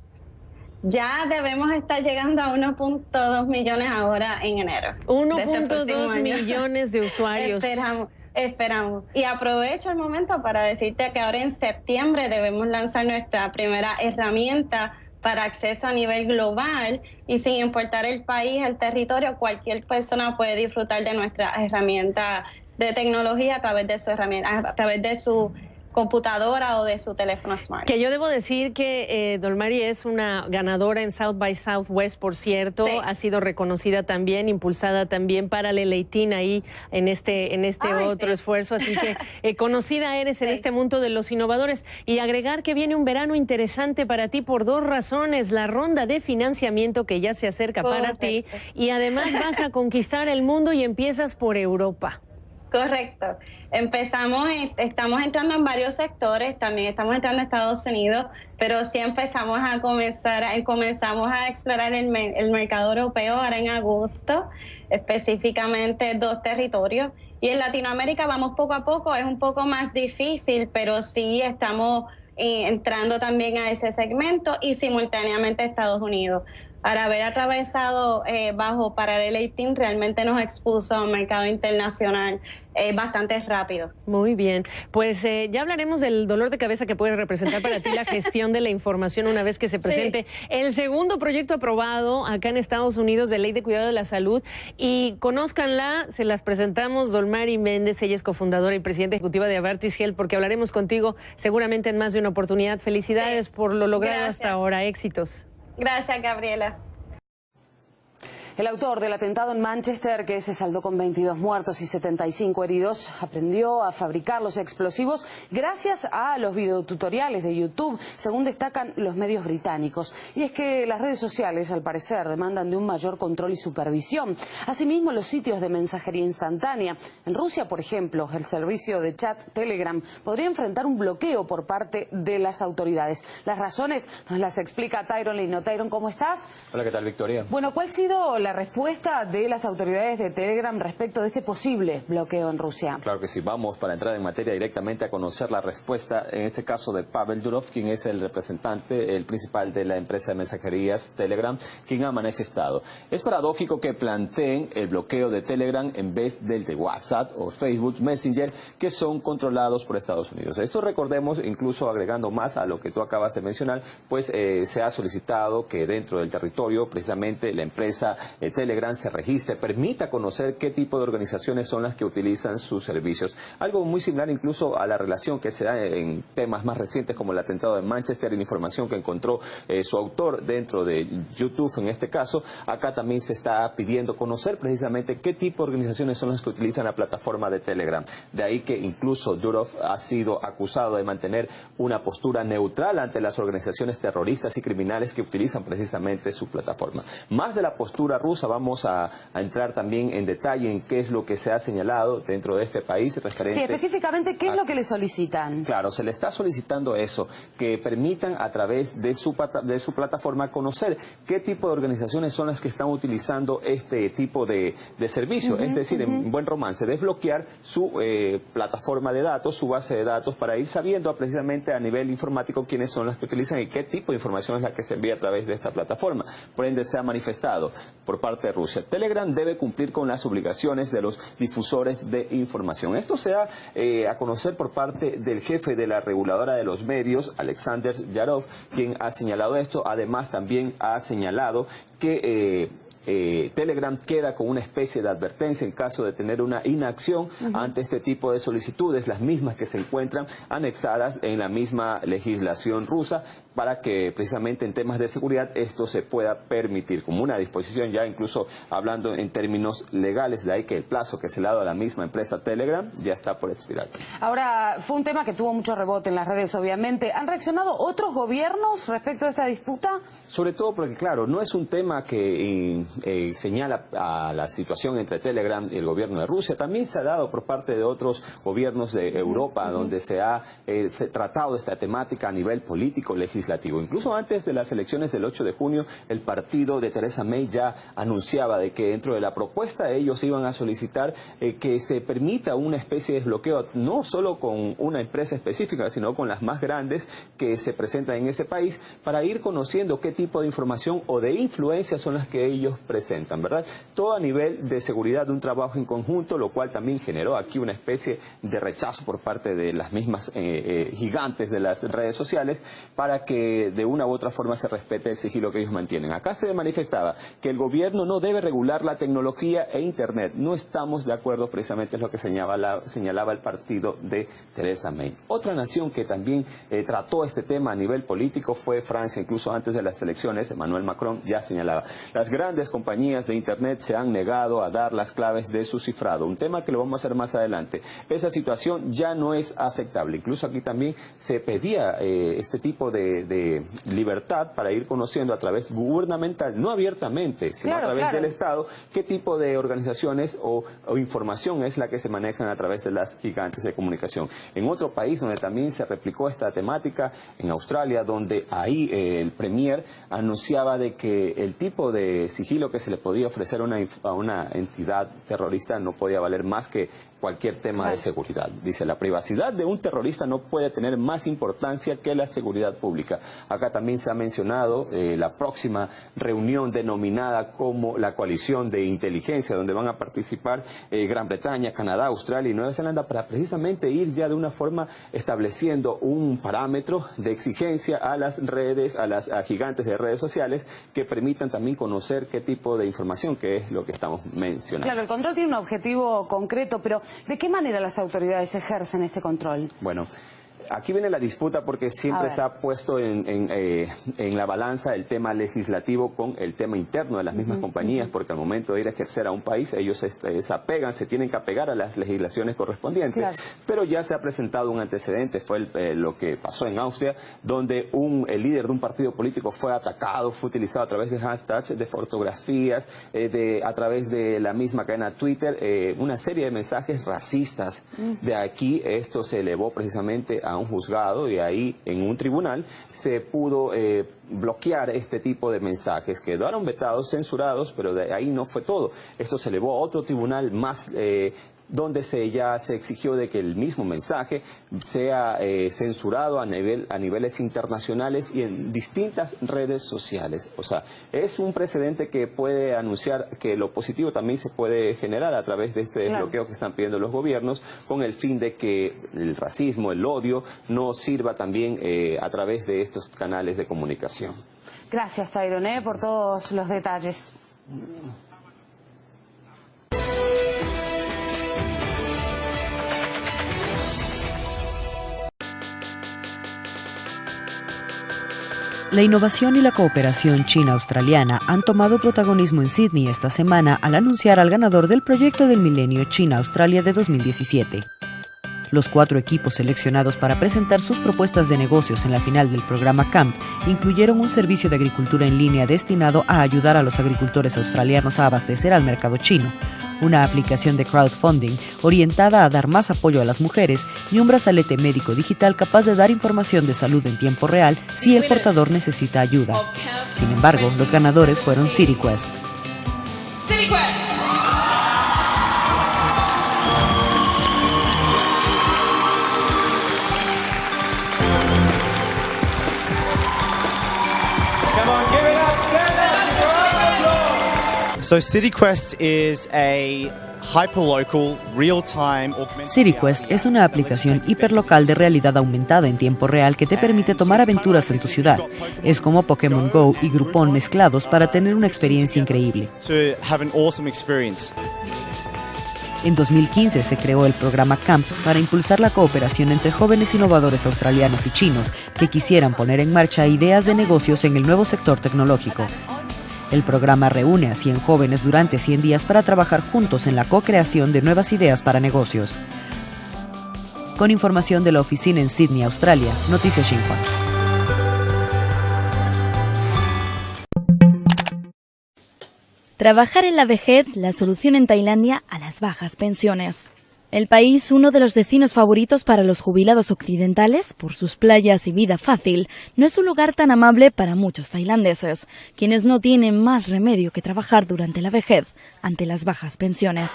Ya debemos estar llegando a 1.2 millones ahora en enero. 1.2 millones de usuarios. Esperamos. Y aprovecho el momento para decirte que ahora en septiembre debemos lanzar nuestra primera herramienta para acceso a nivel global, y sin importar el país, el territorio, cualquier persona puede disfrutar de nuestra herramienta de tecnología a través de su computadora o de su teléfono smart. Que yo debo decir que Dolmari es una ganadora en South by Southwest, por cierto. Sí. Ha sido reconocida también, impulsada también para Leleitín ahí en este otro esfuerzo. Así que conocida eres en este mundo de los innovadores. Y agregar que viene un verano interesante para ti por dos razones. La ronda de financiamiento que ya se acerca para ti, y además vas a conquistar el mundo y empiezas por Europa. Correcto. Estamos entrando en varios sectores, también estamos entrando a Estados Unidos, pero sí comenzamos a explorar el mercado europeo ahora en agosto, específicamente 2 territorios. Y en Latinoamérica vamos poco a poco, es un poco más difícil, pero sí estamos entrando también a ese segmento, y simultáneamente a Estados Unidos. Para haber atravesado bajo Parallel 18 realmente nos expuso a un mercado internacional bastante rápido. Muy bien, pues ya hablaremos del dolor de cabeza que puede representar para ti la gestión de la información una vez que se presente el segundo proyecto aprobado acá en Estados Unidos de Ley de Cuidado de la Salud. Y conózcanla, se las presentamos, Dolmari Méndez, ella es cofundadora y presidenta ejecutiva de Avartis Health, porque hablaremos contigo seguramente en más de una oportunidad. Felicidades por lo logrado hasta ahora, éxitos. Gracias, Gabriela. El autor del atentado en Manchester, que se saldó con 22 muertos y 75 heridos, aprendió a fabricar los explosivos gracias a los videotutoriales de YouTube, según destacan los medios británicos. Y es que las redes sociales, al parecer, demandan de un mayor control y supervisión. Asimismo, los sitios de mensajería instantánea. En Rusia, por ejemplo, el servicio de chat Telegram podría enfrentar un bloqueo por parte de las autoridades. Las razones nos las explica Tyron Lino. Tyron, ¿cómo estás? Hola, ¿qué tal, Victoria? Bueno, ¿cuál ha sido la respuesta de las autoridades de Telegram respecto de este posible bloqueo en Rusia? Claro que sí, vamos para entrar en materia directamente a conocer la respuesta, en este caso de Pavel Durov, quien es el representante, el principal de la empresa de mensajerías Telegram, quien ha manifestado. Es paradójico que planteen el bloqueo de Telegram en vez del de WhatsApp o Facebook Messenger, que son controlados por Estados Unidos. Esto, recordemos, incluso agregando más a lo que tú acabas de mencionar, pues se ha solicitado que dentro del territorio, precisamente la empresa Telegram se registre, permita conocer qué tipo de organizaciones son las que utilizan sus servicios. Algo muy similar incluso a la relación que se da en temas más recientes como el atentado de Manchester, en información que encontró su autor dentro de YouTube en este caso. Acá también se está pidiendo conocer precisamente qué tipo de organizaciones son las que utilizan la plataforma de Telegram. De ahí que incluso Durov ha sido acusado de mantener una postura neutral ante las organizaciones terroristas y criminales que utilizan precisamente su plataforma. Más de la postura rusa, vamos a entrar también en detalle en qué es lo que se ha señalado dentro de este país referente. Sí, específicamente, ¿qué es lo que le solicitan? Claro, se le está solicitando eso, que permitan a través de su plataforma conocer qué tipo de organizaciones son las que están utilizando este tipo de servicio. Es decir, en buen romance, desbloquear su plataforma de datos, su base de datos, para ir sabiendo precisamente a nivel informático quiénes son las que utilizan y qué tipo de información es la que se envía a través de esta plataforma. Por ende, se ha manifestado por parte de Rusia. Telegram debe cumplir con las obligaciones de los difusores de información. Esto se da a conocer por parte del jefe de la reguladora de los medios, Alexander Yarov, quien ha señalado esto. Además, también ha señalado que Telegram queda con una especie de advertencia en caso de tener una inacción ante este tipo de solicitudes, las mismas que se encuentran anexadas en la misma legislación rusa, para que precisamente en temas de seguridad esto se pueda permitir como una disposición, ya incluso hablando en términos legales. De ahí que el plazo que se le ha dado a la misma empresa Telegram ya está por expirar. Ahora, fue un tema que tuvo mucho rebote en las redes, obviamente. ¿Han reaccionado otros gobiernos respecto a esta disputa? Sobre todo porque, claro, no es un tema que señala a la situación entre Telegram y el gobierno de Rusia. También se ha dado por parte de otros gobiernos de Europa, donde se ha tratado esta temática a nivel político, legislativo. Incluso antes de las elecciones del 8 de junio, el partido de Theresa May ya anunciaba de que dentro de la propuesta ellos iban a solicitar que se permita una especie de desbloqueo, no solo con una empresa específica, sino con las más grandes que se presentan en ese país, para ir conociendo qué tipo de información o de influencia son las que ellos presentan, ¿verdad? Todo a nivel de seguridad, de un trabajo en conjunto, lo cual también generó aquí una especie de rechazo por parte de las mismas gigantes de las redes sociales, para que de una u otra forma se respete el sigilo que ellos mantienen. Acá se manifestaba que el gobierno no debe regular la tecnología e Internet. No estamos de acuerdo, precisamente es lo que señalaba el partido de Theresa May. Otra nación que también trató este tema a nivel político fue Francia. Incluso antes de las elecciones, Emmanuel Macron ya señalaba: las grandes compañías de Internet se han negado a dar las claves de su cifrado. Un tema que lo vamos a hacer más adelante. Esa situación ya no es aceptable. Incluso aquí también se pedía este tipo de libertad para ir conociendo a través gubernamental, no abiertamente, sino a través del Estado, qué tipo de organizaciones o información es la que se manejan a través de las gigantes de comunicación. En otro país donde también se replicó esta temática, en Australia, donde ahí el premier anunciaba de que el tipo de sigilo que se le podía ofrecer a una entidad terrorista no podía valer más que cualquier tema de seguridad. Dice: la privacidad de un terrorista no puede tener más importancia que la seguridad pública. tecnológica. Acá también se ha mencionado la próxima reunión denominada como la coalición de inteligencia, donde van a participar Gran Bretaña, Canadá, Australia y Nueva Zelanda, para precisamente ir ya de una forma estableciendo un parámetro de exigencia a las redes, a gigantes de redes sociales, que permitan también conocer qué tipo de información, que es lo que estamos mencionando. Claro, el control tiene un objetivo concreto, pero ¿de qué manera las autoridades ejercen este control? Bueno, aquí viene la disputa porque siempre se ha puesto en la balanza el tema legislativo con el tema interno de las mismas compañías, porque al momento de ir a ejercer a un país, ellos se apegan, se tienen que apegar a las legislaciones correspondientes. Claro. Pero ya se ha presentado un antecedente, fue lo que pasó en Austria, donde el líder de un partido político fue atacado, fue utilizado a través de hashtags, de fotografías, a través de la misma cadena Twitter, una serie de mensajes racistas. De aquí esto se elevó precisamente a un juzgado y ahí en un tribunal se pudo bloquear este tipo de mensajes. Quedaron vetados, censurados, pero de ahí no fue todo. Esto se elevó a otro tribunal más donde ya se exigió de que el mismo mensaje sea censurado a niveles internacionales y en distintas redes sociales. O sea, es un precedente que puede anunciar que lo positivo también se puede generar a través de este desbloqueo que están pidiendo los gobiernos, con el fin de que el racismo, el odio, no sirva también a través de estos canales de comunicación. Gracias, Tyrone, por todos los detalles. La innovación y la cooperación china-australiana han tomado protagonismo en Sydney esta semana al anunciar al ganador del proyecto del milenio China-Australia de 2017. Los 4 equipos seleccionados para presentar sus propuestas de negocios en la final del programa CAMP incluyeron un servicio de agricultura en línea destinado a ayudar a los agricultores australianos a abastecer al mercado chino, una aplicación de crowdfunding orientada a dar más apoyo a las mujeres y un brazalete médico digital capaz de dar información de salud en tiempo real si el portador necesita ayuda. Sin embargo, los ganadores fueron CityQuest. CityQuest es una aplicación hiperlocal de realidad aumentada en tiempo real que te permite tomar aventuras en tu ciudad. Es como Pokémon Go y Groupon mezclados para tener una experiencia increíble. En 2015 se creó el programa CAMP para impulsar la cooperación entre jóvenes innovadores australianos y chinos que quisieran poner en marcha ideas de negocios en el nuevo sector tecnológico. El programa reúne a 100 jóvenes durante 100 días para trabajar juntos en la co-creación de nuevas ideas para negocios. Con información de la oficina en Sydney, Australia, Noticias Xinhua. Trabajar en la vejez, la solución en Tailandia a las bajas pensiones. El país, uno de los destinos favoritos para los jubilados occidentales, por sus playas y vida fácil, no es un lugar tan amable para muchos tailandeses, quienes no tienen más remedio que trabajar durante la vejez, ante las bajas pensiones.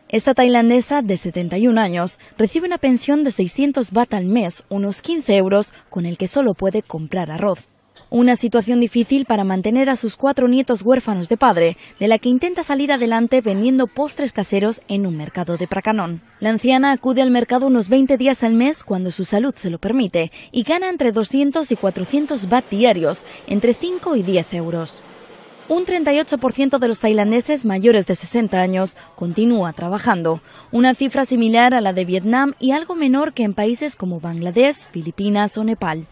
Esta tailandesa, de 71 años, recibe una pensión de 600 baht al mes, unos 15 euros, con el que solo puede comprar arroz. Una situación difícil para mantener a sus 4 nietos huérfanos de padre, de la que intenta salir adelante vendiendo postres caseros en un mercado de Prakannon. La anciana acude al mercado unos 20 días al mes cuando su salud se lo permite y gana entre 200 y 400 baht diarios, entre 5 y 10 euros. Un 38% de los tailandeses mayores de 60 años continúa trabajando, una cifra similar a la de Vietnam y algo menor que en países como Bangladesh, Filipinas o Nepal.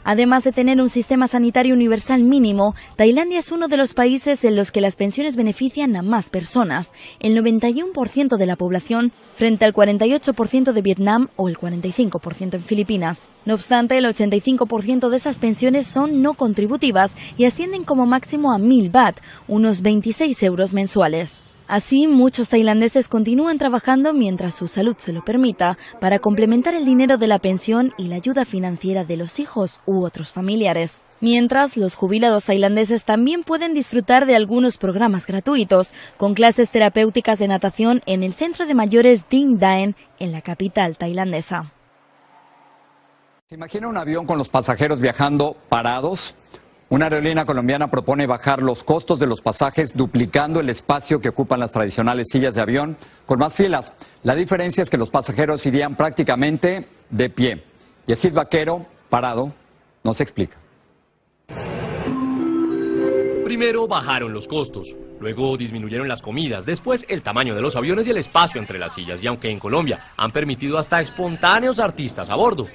Además de tener un sistema sanitario universal mínimo, Tailandia es uno de los países en los que las pensiones benefician a más personas, el 91% de la población frente al 48% de Vietnam o el 45% en Filipinas. No obstante, el 85% de esas pensiones son no contributivas y ascienden como máximo a 1.000 baht, unos 26 euros mensuales. Así, muchos tailandeses continúan trabajando mientras su salud se lo permita para complementar el dinero de la pensión y la ayuda financiera de los hijos u otros familiares. Mientras, los jubilados tailandeses también pueden disfrutar de algunos programas gratuitos, con clases terapéuticas de natación en el centro de mayores Dinh Daen, en la capital tailandesa. ¿Se imagina un avión con los pasajeros viajando parados? Una aerolínea colombiana propone bajar los costos de los pasajes duplicando el espacio que ocupan las tradicionales sillas de avión con más filas. La diferencia es que los pasajeros irían prácticamente de pie. Yesid Vaquero, parado, nos explica. Primero bajaron los costos, luego disminuyeron las comidas, después el tamaño de los aviones y el espacio entre las sillas. Y aunque en Colombia han permitido hasta espontáneos artistas a bordo,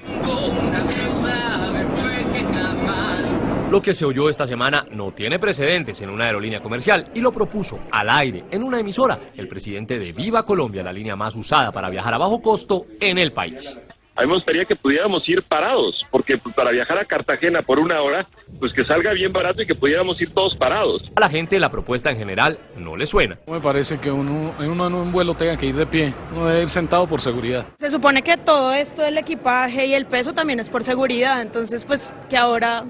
lo que se oyó esta semana no tiene precedentes en una aerolínea comercial y lo propuso al aire en una emisora el presidente de Viva Colombia, la línea más usada para viajar a bajo costo en el país. A mí me gustaría que pudiéramos ir parados, porque para viajar a Cartagena por 1 hora, pues que salga bien barato y que pudiéramos ir todos parados. A la gente la propuesta en general no le suena. Me parece que uno en un vuelo tenga que ir de pie, no debe ir sentado por seguridad. Se supone que todo esto del equipaje y el peso también es por seguridad, entonces pues que ahora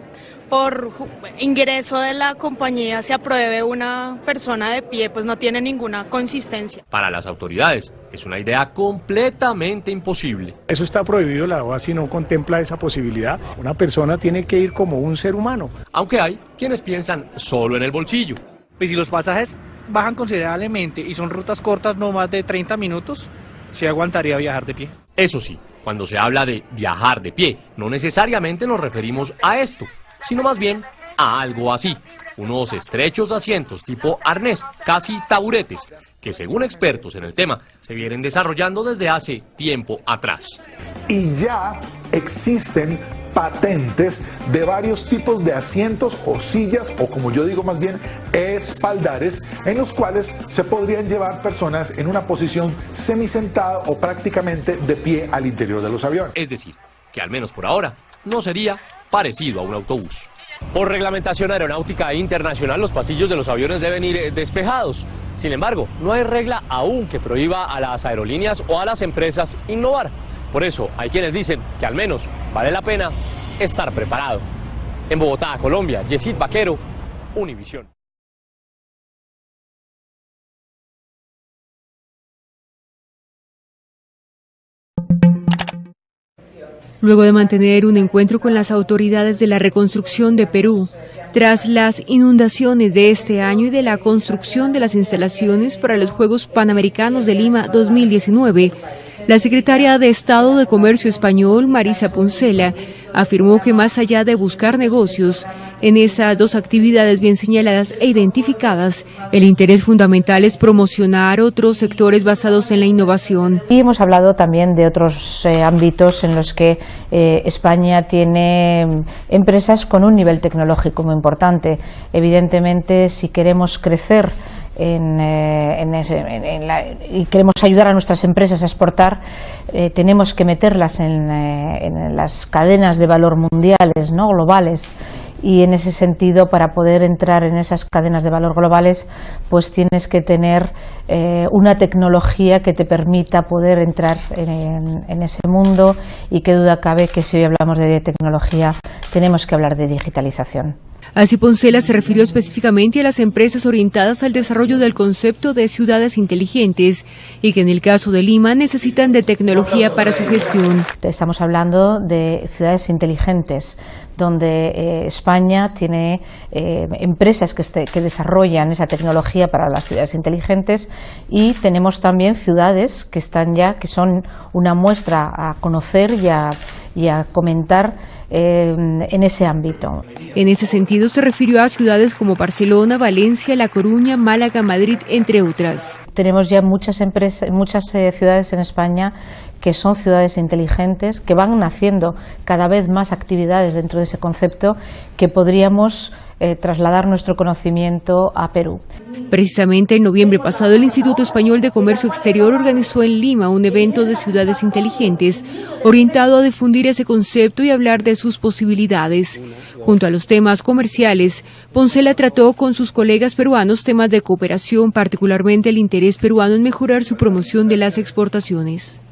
por ingreso de la compañía se apruebe una persona de pie, pues no tiene ninguna consistencia. Para las autoridades es una idea completamente imposible. Eso está prohibido, la OASI no contempla esa posibilidad. Una persona tiene que ir como un ser humano. Aunque hay quienes piensan solo en el bolsillo. Pues si los pasajes bajan considerablemente y son rutas cortas, no más de 30 minutos, se aguantaría viajar de pie. Eso sí, cuando se habla de viajar de pie, no necesariamente nos referimos a esto, sino más bien a algo así, unos estrechos asientos tipo arnés, casi taburetes, que según expertos en el tema se vienen desarrollando desde hace tiempo atrás. Y ya existen patentes de varios tipos de asientos o sillas, o como yo digo más bien, espaldares, en los cuales se podrían llevar personas en una posición semisentada o prácticamente de pie al interior de los aviones. Es decir, que al menos por ahora no sería parecido a un autobús. Por reglamentación aeronáutica internacional, los pasillos de los aviones deben ir despejados. Sin embargo, no hay regla aún que prohíba a las aerolíneas o a las empresas innovar. Por eso, hay quienes dicen que al menos vale la pena estar preparado. En Bogotá, Colombia, Yesid Vaquero, Univisión. Luego de mantener un encuentro con las autoridades de la reconstrucción de Perú, tras las inundaciones de este año y de la construcción de las instalaciones para los Juegos Panamericanos de Lima 2019, la secretaria de Estado de Comercio español, Marisa Poncela, afirmó que más allá de buscar negocios, en esas dos actividades bien señaladas e identificadas, el interés fundamental es promocionar otros sectores basados en la innovación. Y hemos hablado también de otros ámbitos en los que España tiene empresas con un nivel tecnológico muy importante. Evidentemente, si queremos crecer y queremos ayudar a nuestras empresas a exportar, tenemos que meterlas en las cadenas de valor mundiales, ¿no? Globales. Y en ese sentido, para poder entrar en esas cadenas de valor globales, pues tienes que tener una tecnología que te permita poder entrar en ese mundo, y qué duda cabe que si hoy hablamos de tecnología tenemos que hablar de digitalización. Así, Poncela se refirió específicamente a las empresas orientadas al desarrollo del concepto de ciudades inteligentes y que en el caso de Lima necesitan de tecnología para su gestión. Estamos hablando de ciudades inteligentes, donde España tiene empresas que desarrollan esa tecnología para las ciudades inteligentes, y tenemos también ciudades que están ya, que son una muestra a conocer y a comentar en ese ámbito. En ese sentido se refirió a ciudades como Barcelona, Valencia, La Coruña, Málaga, Madrid, entre otras. Tenemos ya muchas ciudades en España que son ciudades inteligentes, que van naciendo cada vez más actividades dentro de ese concepto, que podríamos trasladar nuestro conocimiento a Perú. Precisamente en noviembre pasado, el Instituto Español de Comercio Exterior organizó en Lima un evento de ciudades inteligentes orientado a difundir ese concepto y hablar de sus posibilidades. Junto a los temas comerciales, Poncela trató con sus colegas peruanos temas de cooperación, particularmente el interés peruano en mejorar su promoción de las exportaciones.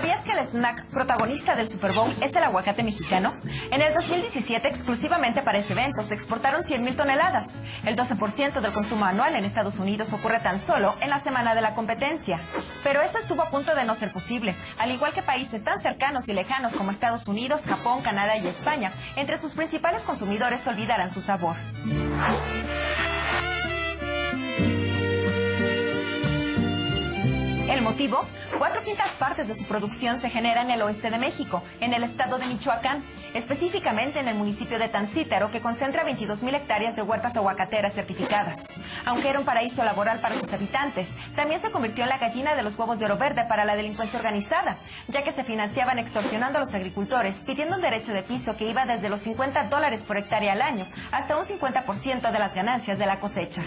¿Sabías que el snack protagonista del Super Bowl es el aguacate mexicano? En el 2017, exclusivamente para ese evento, se exportaron 100,000 toneladas. El 12% del consumo anual en Estados Unidos ocurre tan solo en la semana de la competencia. Pero eso estuvo a punto de no ser posible. Al igual que países tan cercanos y lejanos como Estados Unidos, Japón, Canadá y España, entre sus principales consumidores olvidaran su sabor. El motivo, 4/5 partes de su producción se genera en el oeste de México, en el estado de Michoacán, específicamente en el municipio de Tancítaro, que concentra 22,000 hectáreas de huertas aguacateras certificadas. Aunque era un paraíso laboral para sus habitantes, también se convirtió en la gallina de los huevos de oro verde para la delincuencia organizada, ya que se financiaban extorsionando a los agricultores, pidiendo un derecho de piso que iba desde los $50 por hectárea al año hasta un 50% de las ganancias de la cosecha.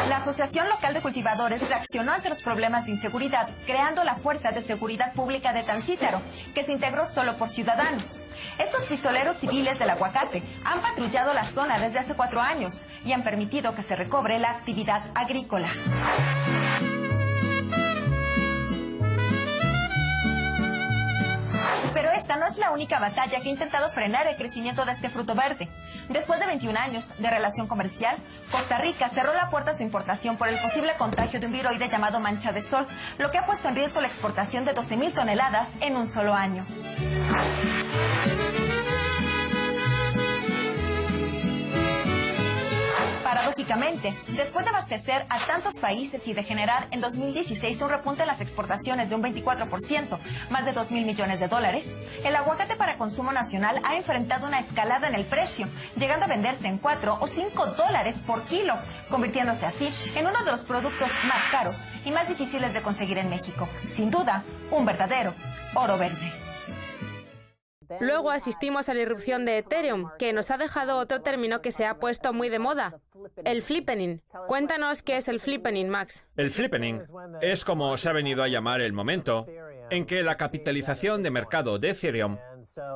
La Asociación Local de Cultivadores reaccionó ante los problemas de inseguridad, creando la Fuerza de Seguridad Pública de Tancítaro, que se integró solo por ciudadanos. Estos pistoleros civiles del aguacate han patrullado la zona desde hace 4 años y han permitido que se recobre la actividad agrícola. Pero esta no es la única batalla que ha intentado frenar el crecimiento de este fruto verde. Después de 21 años de relación comercial, Costa Rica cerró la puerta a su importación por el posible contagio de un viroide llamado mancha de sol, lo que ha puesto en riesgo la exportación de 12,000 toneladas en un solo año. Paradójicamente, después de abastecer a tantos países y de generar en 2016 un repunte en las exportaciones de un 24%, más de $2,000 millones, el aguacate para consumo nacional ha enfrentado una escalada en el precio, llegando a venderse en $4 o $5 por kilo, convirtiéndose así en uno de los productos más caros y más difíciles de conseguir en México. Sin duda, un verdadero oro verde. Luego asistimos a la irrupción de Ethereum, que nos ha dejado otro término que se ha puesto muy de moda, el flippening. Cuéntanos qué es el flippening, Max. El flippening es como se ha venido a llamar el momento en que la capitalización de mercado de Ethereum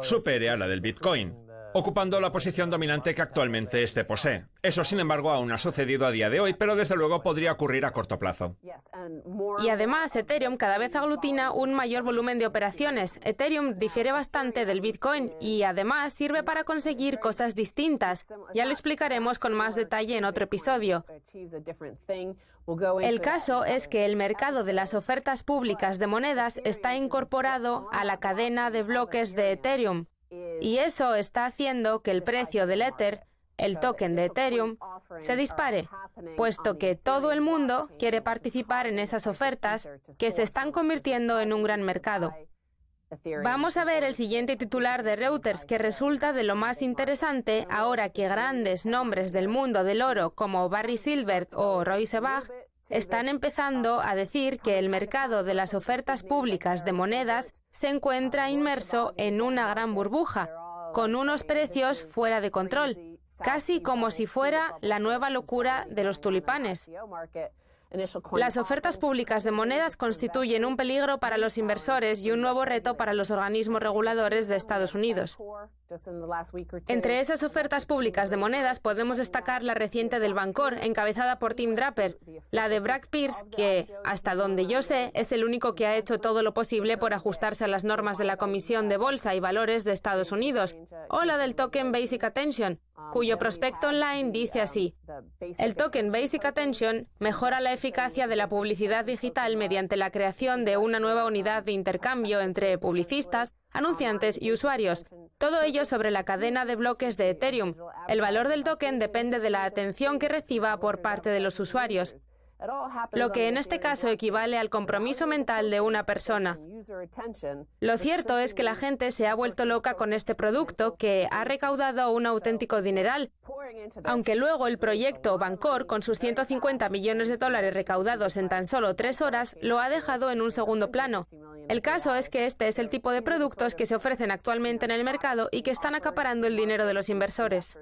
supere a la del Bitcoin, ocupando la posición dominante que actualmente este posee. Eso, sin embargo, aún ha sucedido a día de hoy, pero desde luego podría ocurrir a corto plazo. Y además, Ethereum cada vez aglutina un mayor volumen de operaciones. Ethereum difiere bastante del Bitcoin y además sirve para conseguir cosas distintas. Ya lo explicaremos con más detalle en otro episodio. El caso es que el mercado de las ofertas públicas de monedas está incorporado a la cadena de bloques de Ethereum. Y eso está haciendo que el precio del Ether, el token de Ethereum, se dispare, puesto que todo el mundo quiere participar en esas ofertas que se están convirtiendo en un gran mercado. Vamos a ver el siguiente titular de Reuters, que resulta de lo más interesante ahora que grandes nombres del mundo del oro como Barry Silbert o Roy Sebag están empezando a decir que el mercado de las ofertas públicas de monedas se encuentra inmerso en una gran burbuja, con unos precios fuera de control, casi como si fuera la nueva locura de los tulipanes. Las ofertas públicas de monedas constituyen un peligro para los inversores y un nuevo reto para los organismos reguladores de Estados Unidos. Entre esas ofertas públicas de monedas podemos destacar la reciente del Bancor, encabezada por Tim Draper, la de Brad Pierce, que, hasta donde yo sé, es el único que ha hecho todo lo posible por ajustarse a las normas de la Comisión de Bolsa y Valores de Estados Unidos, o la del token Basic Attention, cuyo prospecto online dice así: el token Basic Attention mejora la eficacia de la publicidad digital mediante la creación de una nueva unidad de intercambio entre publicistas, anunciantes y usuarios. Todo ello sobre la cadena de bloques de Ethereum. El valor del token depende de la atención que reciba por parte de los usuarios, lo que en este caso equivale al compromiso mental de una persona. Lo cierto es que la gente se ha vuelto loca con este producto, que ha recaudado un auténtico dineral, aunque luego el proyecto Bancor, con sus $150 millones recaudados en tan solo 3 horas, lo ha dejado en un segundo plano. El caso es que este es el tipo de productos que se ofrecen actualmente en el mercado y que están acaparando el dinero de los inversores.